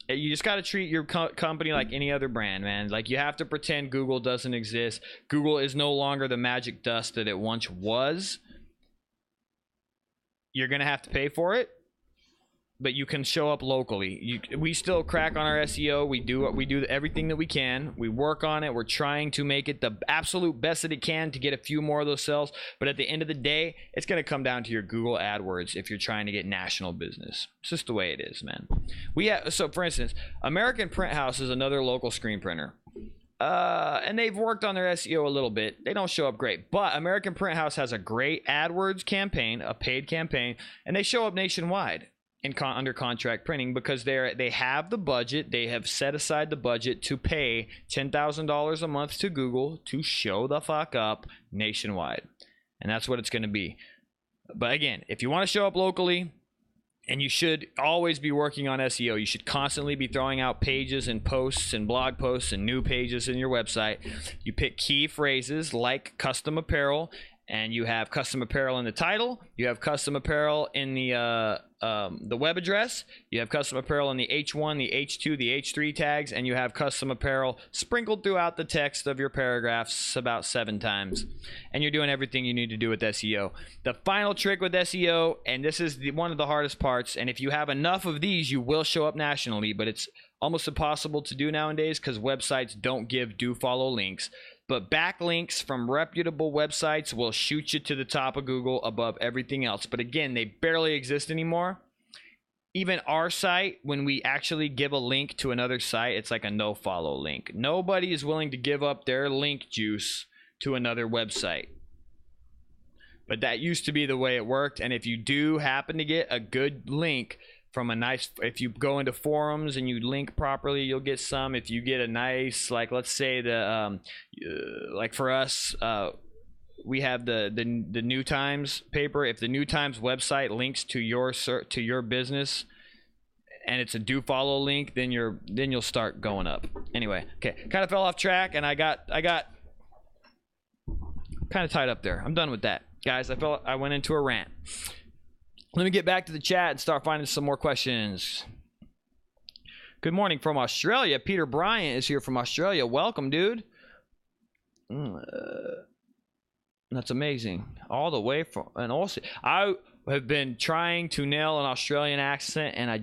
you just got to treat your company like any other brand, man. Like, you have to pretend Google doesn't exist. Google is no longer the magic dust that it once was. You're going to have to pay for it, but you can show up locally. We still crack on our SEO. We do everything that we can. We work on it. We're trying to make it the absolute best that it can to get a few more of those sales. But at the end of the day, it's going to come down to your Google AdWords if you're trying to get national business. It's just the way it is, man. So for instance, American Print House is another local screen printer. And they've worked on their SEO a little bit. They don't show up great, but American Print House has a great AdWords campaign, a paid campaign, and they show up nationwide under contract printing because they have the budget. They have set aside the budget to pay $10,000 a month to Google to show the fuck up nationwide, and that's what it's going to be. But again, if you want to show up locally, and you should always be working on SEO. You should constantly be throwing out pages and posts and blog posts and new pages in your website. You pick key phrases like custom apparel, and you have custom apparel in the title. You have custom apparel in the web address. You have custom apparel in the H1, the H2, the H3 tags, and you have custom apparel sprinkled throughout the text of your paragraphs about 7 times. And you're doing everything you need to do with SEO. The final trick with SEO, and this is one of the hardest parts, and if you have enough of these, you will show up nationally, but it's almost impossible to do nowadays because websites don't give do follow links. but backlinks from reputable websites will shoot you to the top of Google above everything else. But again, they barely exist anymore. Even our site, when we actually give a link to another site, it's like a no follow link. Nobody is willing to give up their link juice to another website. But that used to be the way it worked. And if you do happen to get a good link from a nice, if you go into forums and you link properly, you'll get some. If you get a nice, like, let's say like for us, we have the New Times paper. If the New Times website links to your business and it's a do follow link, then you'll start going up. Anyway, okay, kind of fell off track and I got kind of tied up there. I'm done with that, guys. I went into a rant. Let me get back to the chat and start finding some more questions. Good morning from Australia. Peter Bryant is here from Australia. Welcome, dude. That's amazing. All the way from, and also I have been trying to nail an Australian accent and I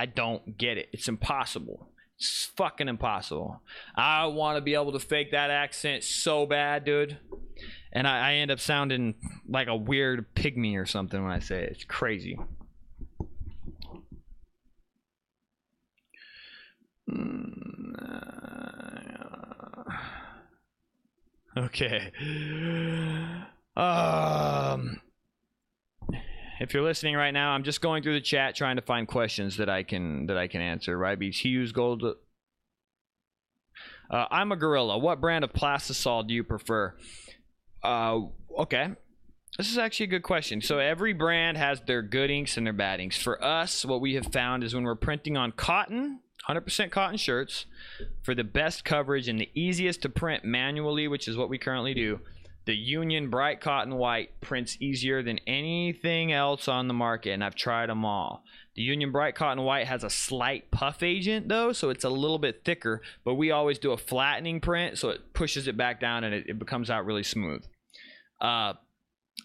don't get it. It's impossible. It's fucking impossible. I want to be able to fake that accent so bad, dude. And I end up sounding like a weird pygmy or something when I say it. It's crazy. Okay. If you're listening right now, I'm just going through the chat trying to find questions that I can answer. Right? Because he used gold. I'm a gorilla. What brand of plastisol do you prefer? Okay. This is actually a good question. So every brand has their good inks and their bad inks. For us, what we have found is when we're printing on cotton, 100% cotton shirts, for the best coverage and the easiest to print manually, which is what we currently do, the Union Bright Cotton White prints easier than anything else on the market, and I've tried them all. The Union Bright Cotton White has a slight puff agent, though, so it's a little bit thicker, but we always do a flattening print, so it pushes it back down and it becomes out really smooth.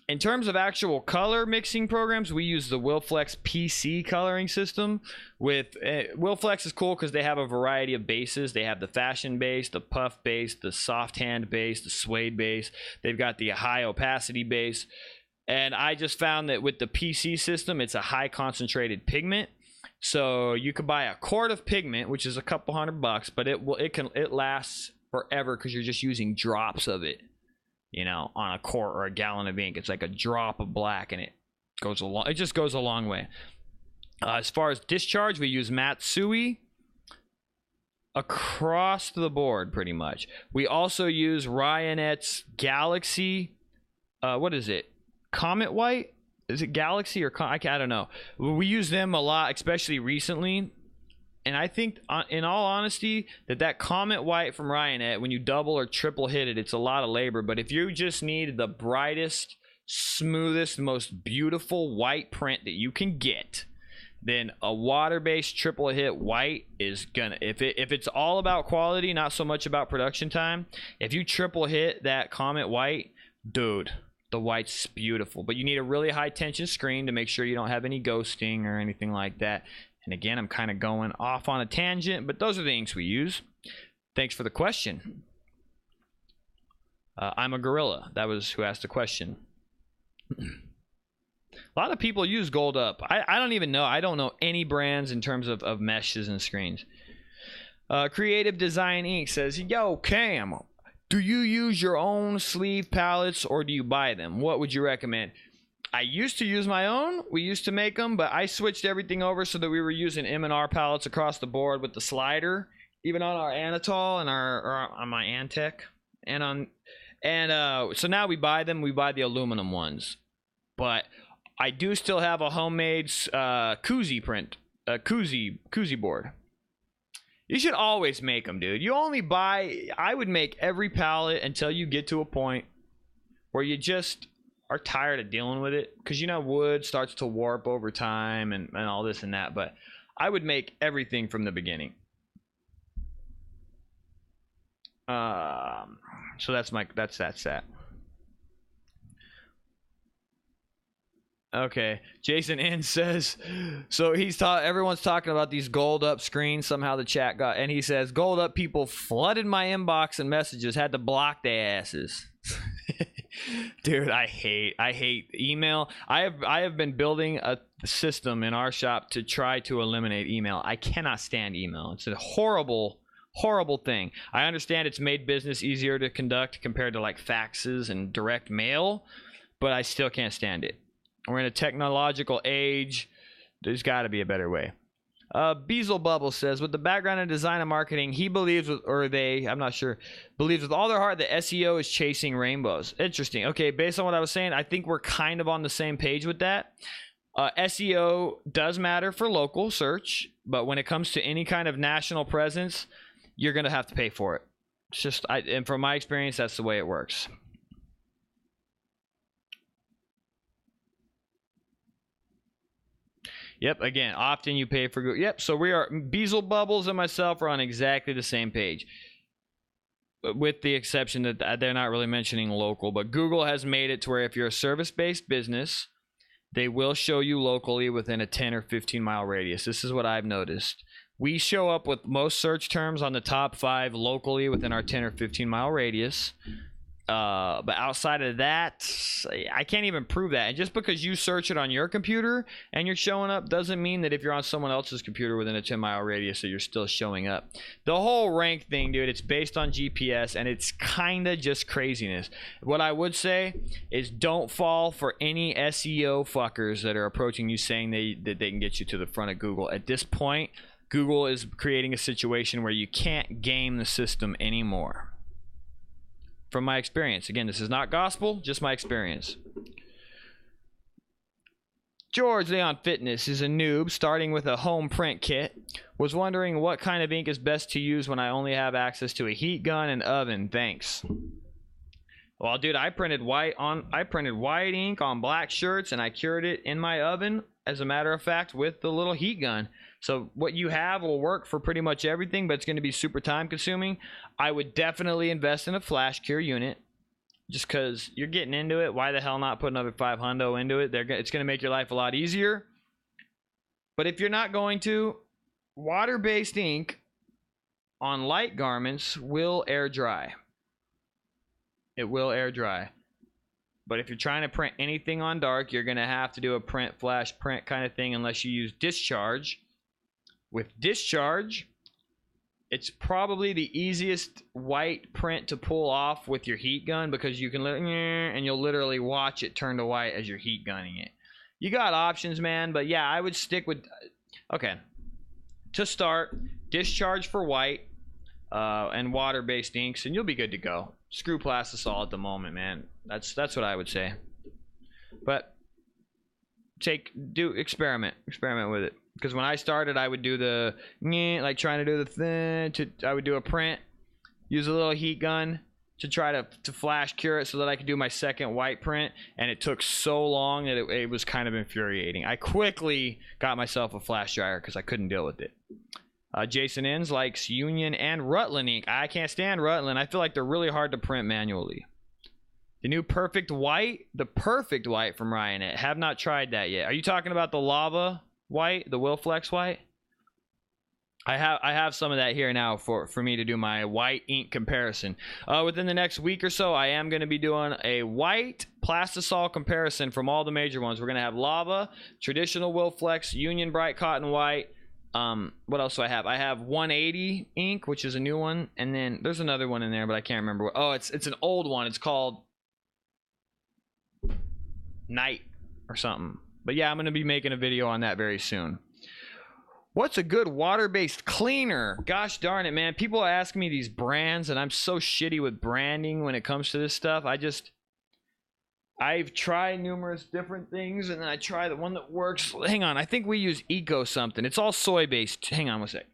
In terms of actual color mixing programs, we use the Wilflex PC coloring system. With Wilflex is cool because they have a variety of bases. They have the fashion base, the puff base, the soft hand base, the suede base. They've got the high opacity base. And I just found that with the PC system, it's a high concentrated pigment. So you could buy a quart of pigment, which is a couple $100, but it lasts forever because you're just using drops of it. You know, on a quart or a gallon of ink. It's like a drop of black and it just goes a long way. As far as discharge, we use Matsui across the board pretty much. We also use Ryanet's Galaxy, what is it? Comet White? Is it Galaxy or I don't know. We use them a lot, especially recently. And I think, in all honesty, that Comet White from Ryanet, when you double or triple hit it, it's a lot of labor. But if you just need the brightest, smoothest, most beautiful white print that you can get, then a water-based triple hit white is gonna, if it's all about quality, not so much about production time, if you triple hit that Comet White, dude, the white's beautiful. But you need a really high tension screen to make sure you don't have any ghosting or anything like that. And again, I'm kind of going off on a tangent, but those are the inks we use. Thanks for the question. I'm a gorilla. That was who asked the question. A lot of people use Gold Up. I don't even know. I don't know any brands in terms of meshes and screens. Creative Design Inc. says, yo, Cam, do you use your own sleeve palettes or do you buy them? What would you recommend? I used to use my own. We used to make them, but I switched everything over so that we were using M&R palettes across the board with the slider, even on our Anatol and on my Antec, so now we buy them. We buy the aluminum ones, but I do still have a homemade koozie print, koozie board. You should always make them, dude. You only buy. I would make every palette until you get to a point where you just are tired of dealing with it, because you know wood starts to warp over time and all this and that. But I would make everything from the beginning. So that's that. I don't know Okay, Jason N says, so everyone's talking about these gold up screens. Somehow the chat got, and he says gold up people flooded my inbox and messages, had to block their asses. Dude, I hate email. I have been building a system in our shop to try to eliminate email. I cannot stand email. It's a horrible thing. I understand it's made business easier to conduct compared to like faxes and direct mail, but I still can't stand it. We're in a technological age. There's got to be a better way. Beazle Bubble says, with the background in design and marketing, he believes with, or they, I'm not sure, believes with all their heart that SEO is chasing rainbows. Interesting. Okay, based on what I was saying, I think we're kind of on the same page with that. SEO does matter for local search, but when it comes to any kind of national presence, you're going to have to pay for it. It's just, and from my experience, that's the way it works. Yep, again, often you pay for Google. Yep, so we are, Beazle Bubbles and myself are on exactly the same page. With the exception that they're not really mentioning local, but Google has made it to where if you're a service-based business, they will show you locally within a 10 or 15 mile radius. This is what I've noticed. We show up with most search terms on the top 5 locally within our 10 or 15 mile radius. But outside of that, I can't even prove that. And just because you search it on your computer and you're showing up doesn't mean that if you're on someone else's computer within a 10 mile radius that you're still showing up. The whole rank thing, dude, it's based on GPS and it's kind of just craziness. What I would say is don't fall for any SEO fuckers that are approaching you saying that they can get you to the front of Google. At this point, Google is creating a situation where you can't game the system anymore. From my experience. Again, this is not gospel, just my experience. George Leon Fitness is a noob starting with a home print kit. Was wondering what kind of ink is best to use when I only have access to a heat gun and oven. Thanks. Well, dude, I printed white ink on black shirts and I cured it in my oven, as a matter of fact, with the little heat gun. So what you have will work for pretty much everything, but it's going to be super time consuming. I would definitely invest in a flash cure unit just because you're getting into it. Why the hell not put another $500 into it? It's going to make your life a lot easier. But if you're not going to, water-based ink on light garments will air dry. It will air dry. But if you're trying to print anything on dark, you're going to have to do a flash print kind of thing unless you use discharge. With discharge, it's probably the easiest white print to pull off with your heat gun because you can and you'll literally watch it turn to white as you're heat gunning it. You got options, man, but yeah, I would stick with, okay, to start, discharge for white and water-based inks, and you'll be good to go. Screw plastisol at the moment, man. That's what I would say. But experiment with it. Because when I started, I would do the like trying to do the thing. I would do a print, use a little heat gun to try to flash cure it so that I could do my second white print, and it took so long that it was kind of infuriating. I quickly got myself a flash dryer because I couldn't deal with it. Jason Inns likes Union and Rutland ink. I can't stand Rutland. I feel like they're really hard to print manually. The new Perfect White, the Perfect White from Ryanet. Have not tried that yet. Are you talking about the Lava White, the Wilflex White? I have some of that here now for me to do my white ink comparison. Within the next week or so, I am going to be doing a white plastisol comparison from all the major ones. We're going to have Lava, traditional Wilflex, Union Bright Cotton White. What else do I have? I have 180 ink, which is a new one, and then there's another one in there, but I can't remember what. Oh, it's an old one. It's called Night or something. But yeah, I'm going to be making a video on that very soon. What's a good water-based cleaner? Gosh darn it, man. People ask me these brands, and I'm so shitty with branding when it comes to this stuff. I've tried numerous different things, and then I try the one that works. Hang on, I think we use Eco something. It's all soy-based. Hang on one sec.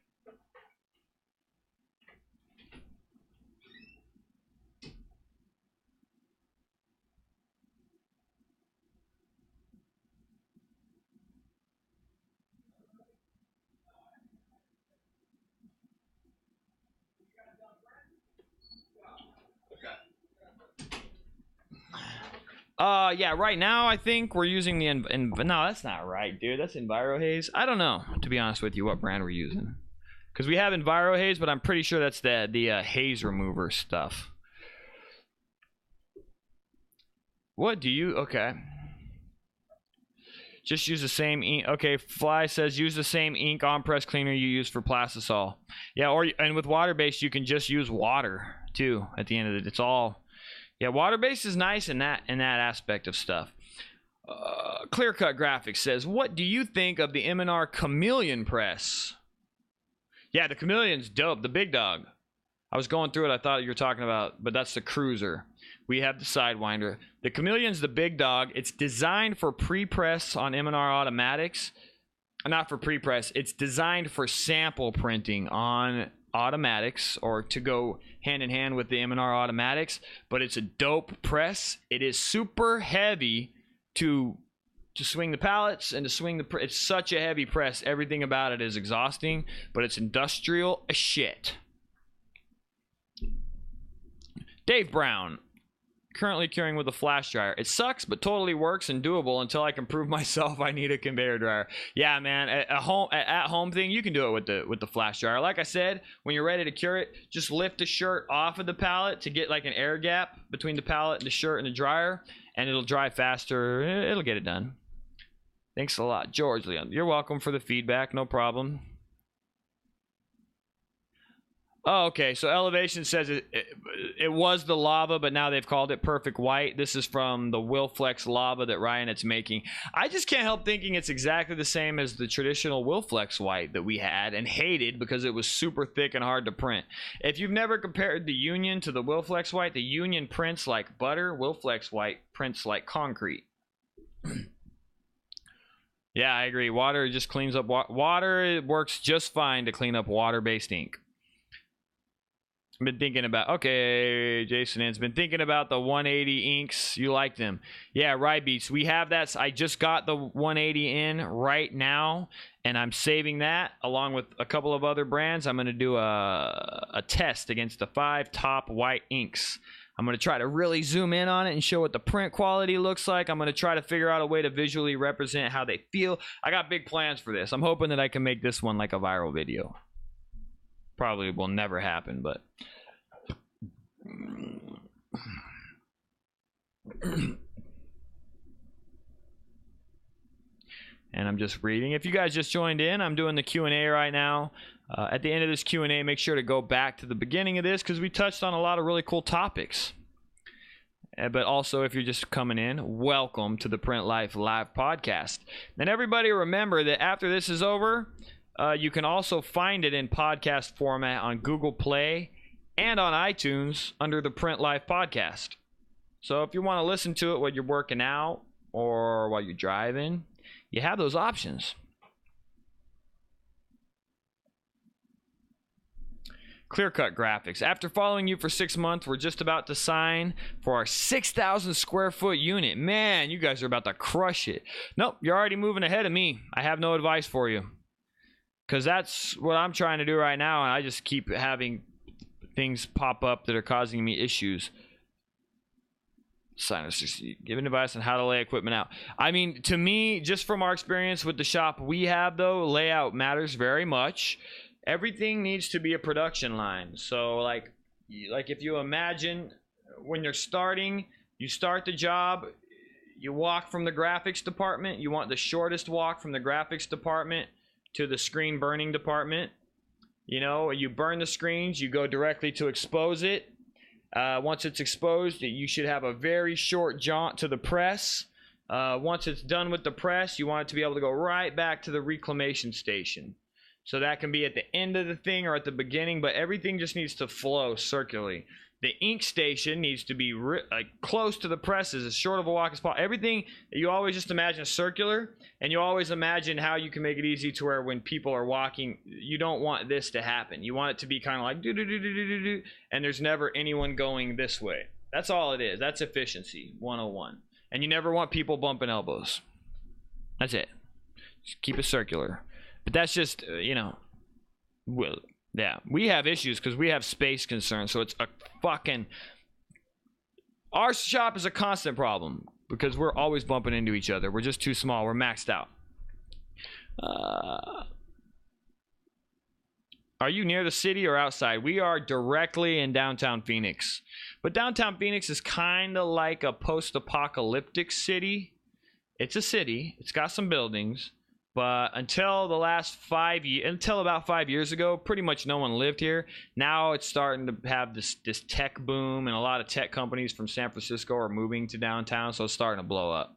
Yeah, right now I think we're using the no, that's not right, dude. That's EnviroHaze. I don't know, to be honest with you, what brand we're using. Because we have EnviroHaze, but I'm pretty sure that's the haze remover stuff. What do you... Okay. Just use the same ink. Okay, Fly says use the same ink on press cleaner you use for Plastisol. Yeah, and with water-based, you can just use water, too, at the end of it. It's all... Yeah, water-based is nice in that aspect of stuff. Clear Cut Graphics says, what do you think of the M&R Chameleon press? Yeah, the Chameleon's dope. The big dog. I was going through it. I thought you were talking about, but that's the Cruiser. We have the Sidewinder. The Chameleon's the big dog. It's designed for pre-press on M&R automatics. Not for pre-press. It's designed for sample printing on automatics, or to go hand in hand with the M&R automatics. But it's a dope press. It is super heavy to swing the pallets and to swing the... It's such a heavy press. Everything about it is exhausting, but it's industrial as shit. Dave Brown, currently curing with a flash dryer. It sucks, but totally works and doable until I can prove myself I need a conveyor dryer. Yeah, man, at home thing, you can do it with the flash dryer. Like I said, when you're ready to cure it, just lift the shirt off of the pallet to get like an air gap between the pallet and the shirt and the dryer, and it'll dry faster. It'll get it done. Thanks a lot, George Leon. You're welcome for the feedback. No problem. Oh, okay. So Elevation says it was the lava, but now they've called it Perfect White. This is from the Wilflex lava that Ryanet's making. I just can't help thinking it's exactly the same as the traditional Wilflex White that we had and hated because it was super thick and hard to print. If you've never compared the Union to the Wilflex White, the Union prints like butter. Wilflex White prints like concrete. Yeah, I agree. Water just cleans up water. It works just fine to clean up water-based ink. Been thinking about, okay, Jason has been thinking about the 180 inks. You like them? Yeah, right, Beats. We have that. I just got the 180 in right now, and I'm saving that along with a couple of other brands. I'm going to do a test against the 5 top white inks. I'm going to try to really zoom in on it and show what the print quality looks like. I'm going to try to figure out a way to visually represent how they feel. I got big plans for this. I'm hoping that I can make this one like a viral video. Probably will never happen, but... And I'm just reading. If you guys just joined in, I'm doing the Q&A right now. At the end of this Q&A, make sure to go back to the beginning of this because we touched on a lot of really cool topics. But also, if you're just coming in, welcome to the Print Life Live podcast. And everybody remember that after this is over, you can also find it in podcast format on Google Play and on iTunes under the Print Life podcast. So if you want to listen to it while you're working out or while you're driving, you have those options. Clear Cut Graphics. After following you for 6 months, we're just about to sign for our 6,000 square foot unit. Man, you guys are about to crush it. Nope, you're already moving ahead of me. I have no advice for you. Because that's what I'm trying to do right now, and I just keep having things pop up that are causing me issues. Giving advice on how to lay equipment out. I mean, to me, just from our experience with the shop we have, though, layout matters very much. Everything needs to be a production line. So, like if you imagine when you're starting, you start the job, you walk from the graphics department. You want the shortest walk from the graphics department to the screen burning department. You know, you burn the screens, you go directly to expose it. Once it's exposed, you should have a very short jaunt to the press. Once it's done with the press, you want it to be able to go right back to the reclamation station. So that can be at the end of the thing or at the beginning, but everything just needs to flow circularly. The ink station needs to be close to the presses, as short of a walk as possible. Everything, you always just imagine circular, and you always imagine how you can make it easy to where when people are walking, you don't want this to happen. You want it to be kind of like do-do-do-do-do-do, and there's never anyone going this way. That's all it is. That's efficiency 101. And you never want people bumping elbows. That's it. Just keep it circular. But that's just, you know, well, yeah, we have issues because we have space concerns. So it's a fucking... Our shop is a constant problem because we're always bumping into each other. We're just too small. We're maxed out. Are you near the city or outside? We are directly in downtown Phoenix. But downtown Phoenix is kind of like a post-apocalyptic city. It's a city. It's got some buildings. But until about 5 years ago, pretty much no one lived here. Now it's starting to have this tech boom, and a lot of tech companies from San Francisco are moving to downtown, so it's starting to blow up.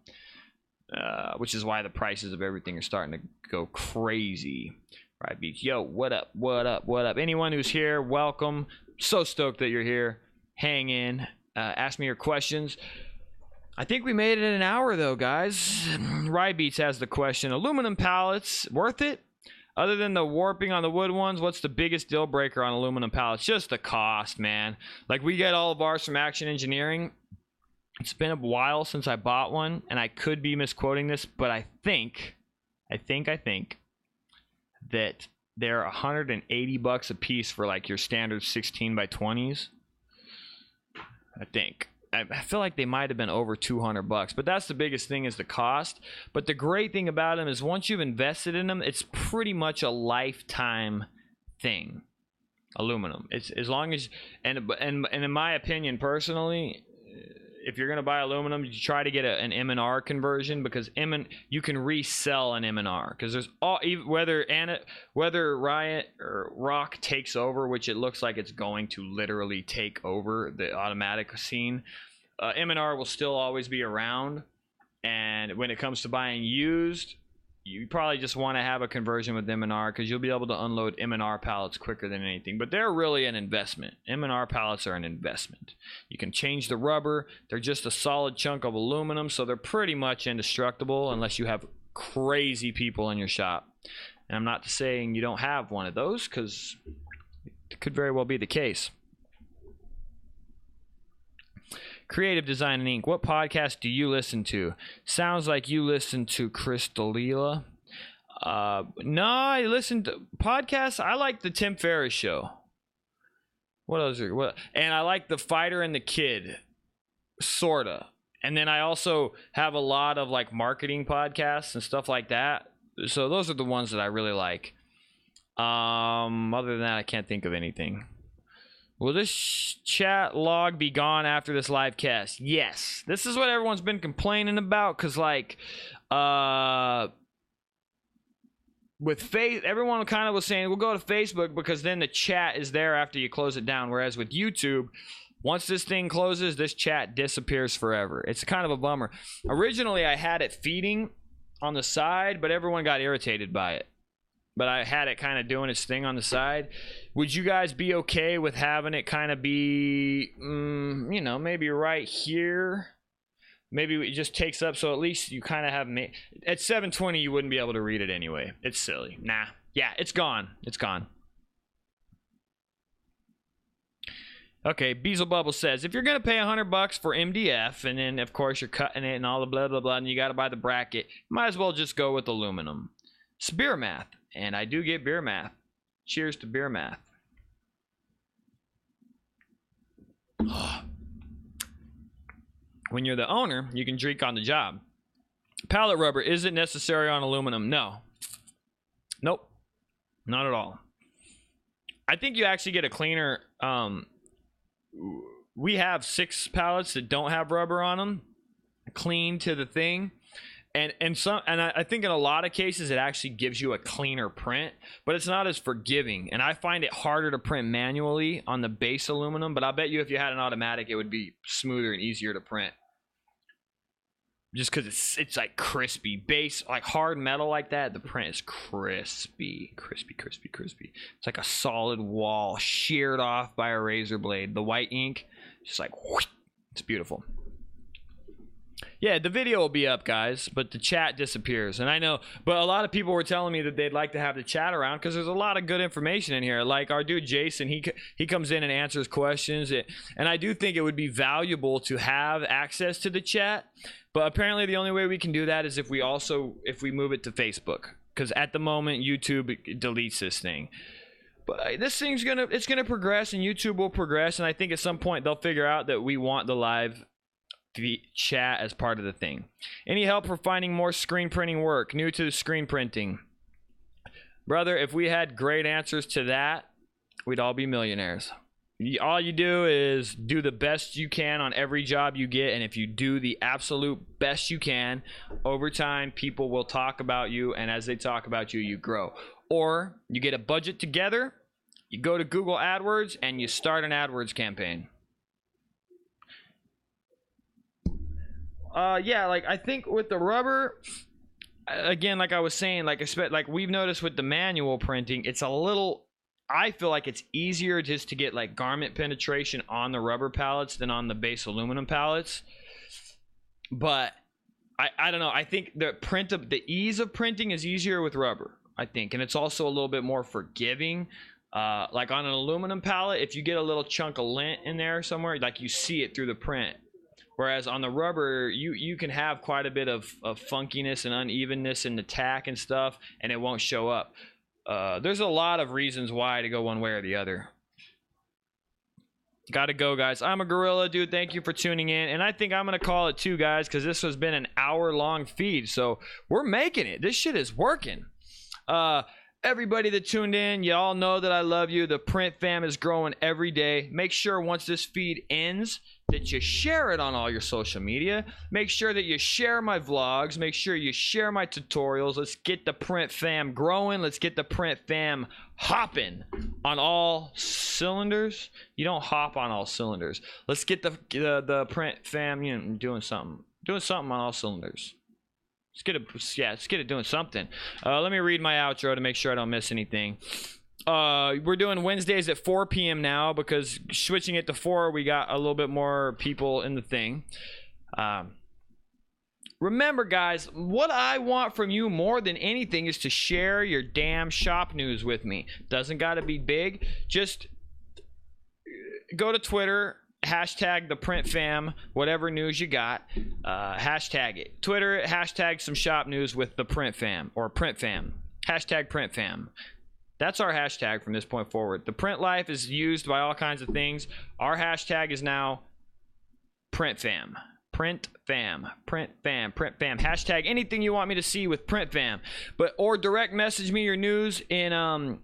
Which is why the prices of everything are starting to go crazy. Right, Beach. Yo, what up? What up? What up? Anyone who's here, welcome. So stoked that you're here. Hang in. Ask me your questions. I think we made it in an hour, though, guys. Rye Beats has the question. Aluminum pallets, worth it? Other than the warping on the wood ones, what's the biggest deal breaker on aluminum pallets? Just the cost, man. Like, we get all of ours from Action Engineering. It's been a while since I bought one, and I could be misquoting this, but I think that they're $180 a piece for like your standard 16 by 20s. I think. I feel like they might have been over $200, but that's the biggest thing, is the cost. But the great thing about them is once you've invested in them, it's pretty much a lifetime thing. Aluminum. It's as long as, and in my opinion personally, if you're going to buy aluminum, you try to get an M&R conversion, because you can resell an M&R, because there's whether Riot or Rock takes over, which it looks like it's going to literally take over the automatic scene, M&R will still always be around. And when it comes to buying used, you probably just want to have a conversion with M&R, because you'll be able to unload M&R pallets quicker than anything. But they're really an investment. M&R pallets are an investment. You can change the rubber. They're just a solid chunk of aluminum, so they're pretty much indestructible unless you have crazy people in your shop. And I'm not saying you don't have one of those, because it could very well be the case. Creative Design and Ink. What podcast do you listen to? Sounds like you listen to Chris D'Elia. No, I listen to podcasts. I like the Tim Ferriss show. What else? And I like the Fighter and the Kid, sorta. And then I also have a lot of like marketing podcasts and stuff like that. So those are the ones that I really like. Other than that, I can't think of anything. Will this chat log be gone after this live cast? Yes. This is what everyone's been complaining about, because like with everyone kind of was saying we'll go to Facebook, because then the chat is there after you close it down, whereas with YouTube, once this thing closes, this chat disappears forever. It's kind of a bummer. Originally I had it feeding on the side, but everyone got irritated by it. But I had it kind of doing its thing on the side. Would you guys be okay with having it kind of be, you know, maybe right here? Maybe it just takes up, so at least you kind of have... At 720, you wouldn't be able to read it anyway. It's silly. Nah. Yeah, it's gone. It's gone. Okay, Beezle Bubble says, if you're going to pay $100 for MDF, and then, of course, you're cutting it and all the blah, blah, blah, and you got to buy the bracket, might as well just go with aluminum. It's beer math. And I do get beer math. Cheers to beer math. When you're the owner, you can drink on the job. Pallet rubber, is it necessary on aluminum? No. Nope. Not at all. I think you actually get a cleaner. We have 6 pallets that don't have rubber on them. Clean to the thing. And I think in a lot of cases it actually gives you a cleaner print, but it's not as forgiving. And I find it harder to print manually on the base aluminum, but I'll bet you if you had an automatic, it would be smoother and easier to print. Just because it's like crispy. Base, like hard metal like that, the print is crispy. Crispy. It's like a solid wall sheared off by a razor blade. The white ink, just like, whoosh, it's beautiful. Yeah, the video will be up, guys, but the chat disappears. And I know, but a lot of people were telling me that they'd like to have the chat around because there's a lot of good information in here. Like our dude Jason, he comes in and answers questions. And I do think it would be valuable to have access to the chat. But apparently the only way we can do that is if we move it to Facebook. Because at the moment, YouTube deletes this thing. But this thing's it's gonna progress, and YouTube will progress. And I think at some point they'll figure out that we want the live chat as part of the thing. Any help for finding more screen printing work? New to screen printing. Brother, if we had great answers to that, we'd all be millionaires. All you do is do the best you can on every job you get, and if you do the absolute best you can, over time people will talk about you, and as they talk about you, you grow. Or you get a budget together, you go to Google AdWords, and you start an AdWords campaign. Yeah, like I think with the rubber, again, like I was saying, like we've noticed with the manual printing, it's a little, I feel like it's easier just to get like garment penetration on the rubber pallets than on the base aluminum pallets. But I don't know. I think the ease of printing is easier with rubber, I think, and it's also a little bit more forgiving. Like on an aluminum pallet, if you get a little chunk of lint in there somewhere, like you see it through the print. Whereas on the rubber, you can have quite a bit of funkiness and unevenness in the tack and stuff, and it won't show up. There's a lot of reasons why to go one way or the other. Gotta go, guys. I'm a gorilla, dude. Thank you for tuning in. And I think I'm gonna call it too, guys, because this has been an hour-long feed. So we're making it. This shit is working. Everybody that tuned in, you all know that I love you. The print fam is growing every day. Make sure once this feed ends that you share it on all your social media. Make sure that you share my vlogs. Make sure you share my tutorials. Let's get the print fam growing. Let's get the print fam hopping on all cylinders. You don't hop on all cylinders. Let's get the print fam, you know, doing something on all cylinders. Let's get it doing something. Let me read my outro to make sure I don't miss anything. We're doing Wednesdays at 4 p.m. now because switching it to 4, we got a little bit more people in the thing. Remember, guys, what I want from you more than anything is to share your damn shop news with me. Doesn't got to be big. Just go to Twitter. Hashtag the print fam, whatever news you got, hashtag it. Twitter, hashtag some shop news with the print fam or print fam. Hashtag print fam. That's our hashtag from this point forward. The print life is used by all kinds of things. Our hashtag is now print fam. Print fam. Print fam. Print fam. Hashtag anything you want me to see with print fam. Or direct message me your news in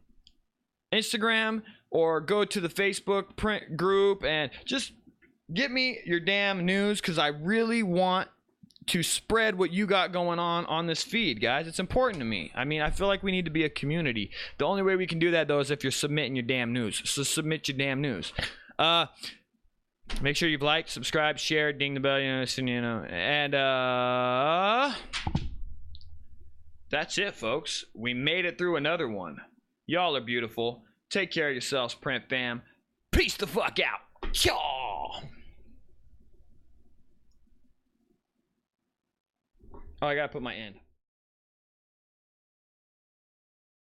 Instagram, or go to the Facebook print group and just get me your damn news, because I really want to spread what you got going on this feed, guys. It's important to me. I mean, I feel like we need to be a community. The only way we can do that, though, is if you're submitting your damn news. So submit your damn news. Make sure you've liked, subscribed, shared, ding the bell, you know, and that's it, folks. We made it through another one. Y'all are beautiful. Take care of yourselves, print fam. Peace the fuck out. Chaw. Oh, I gotta put my end.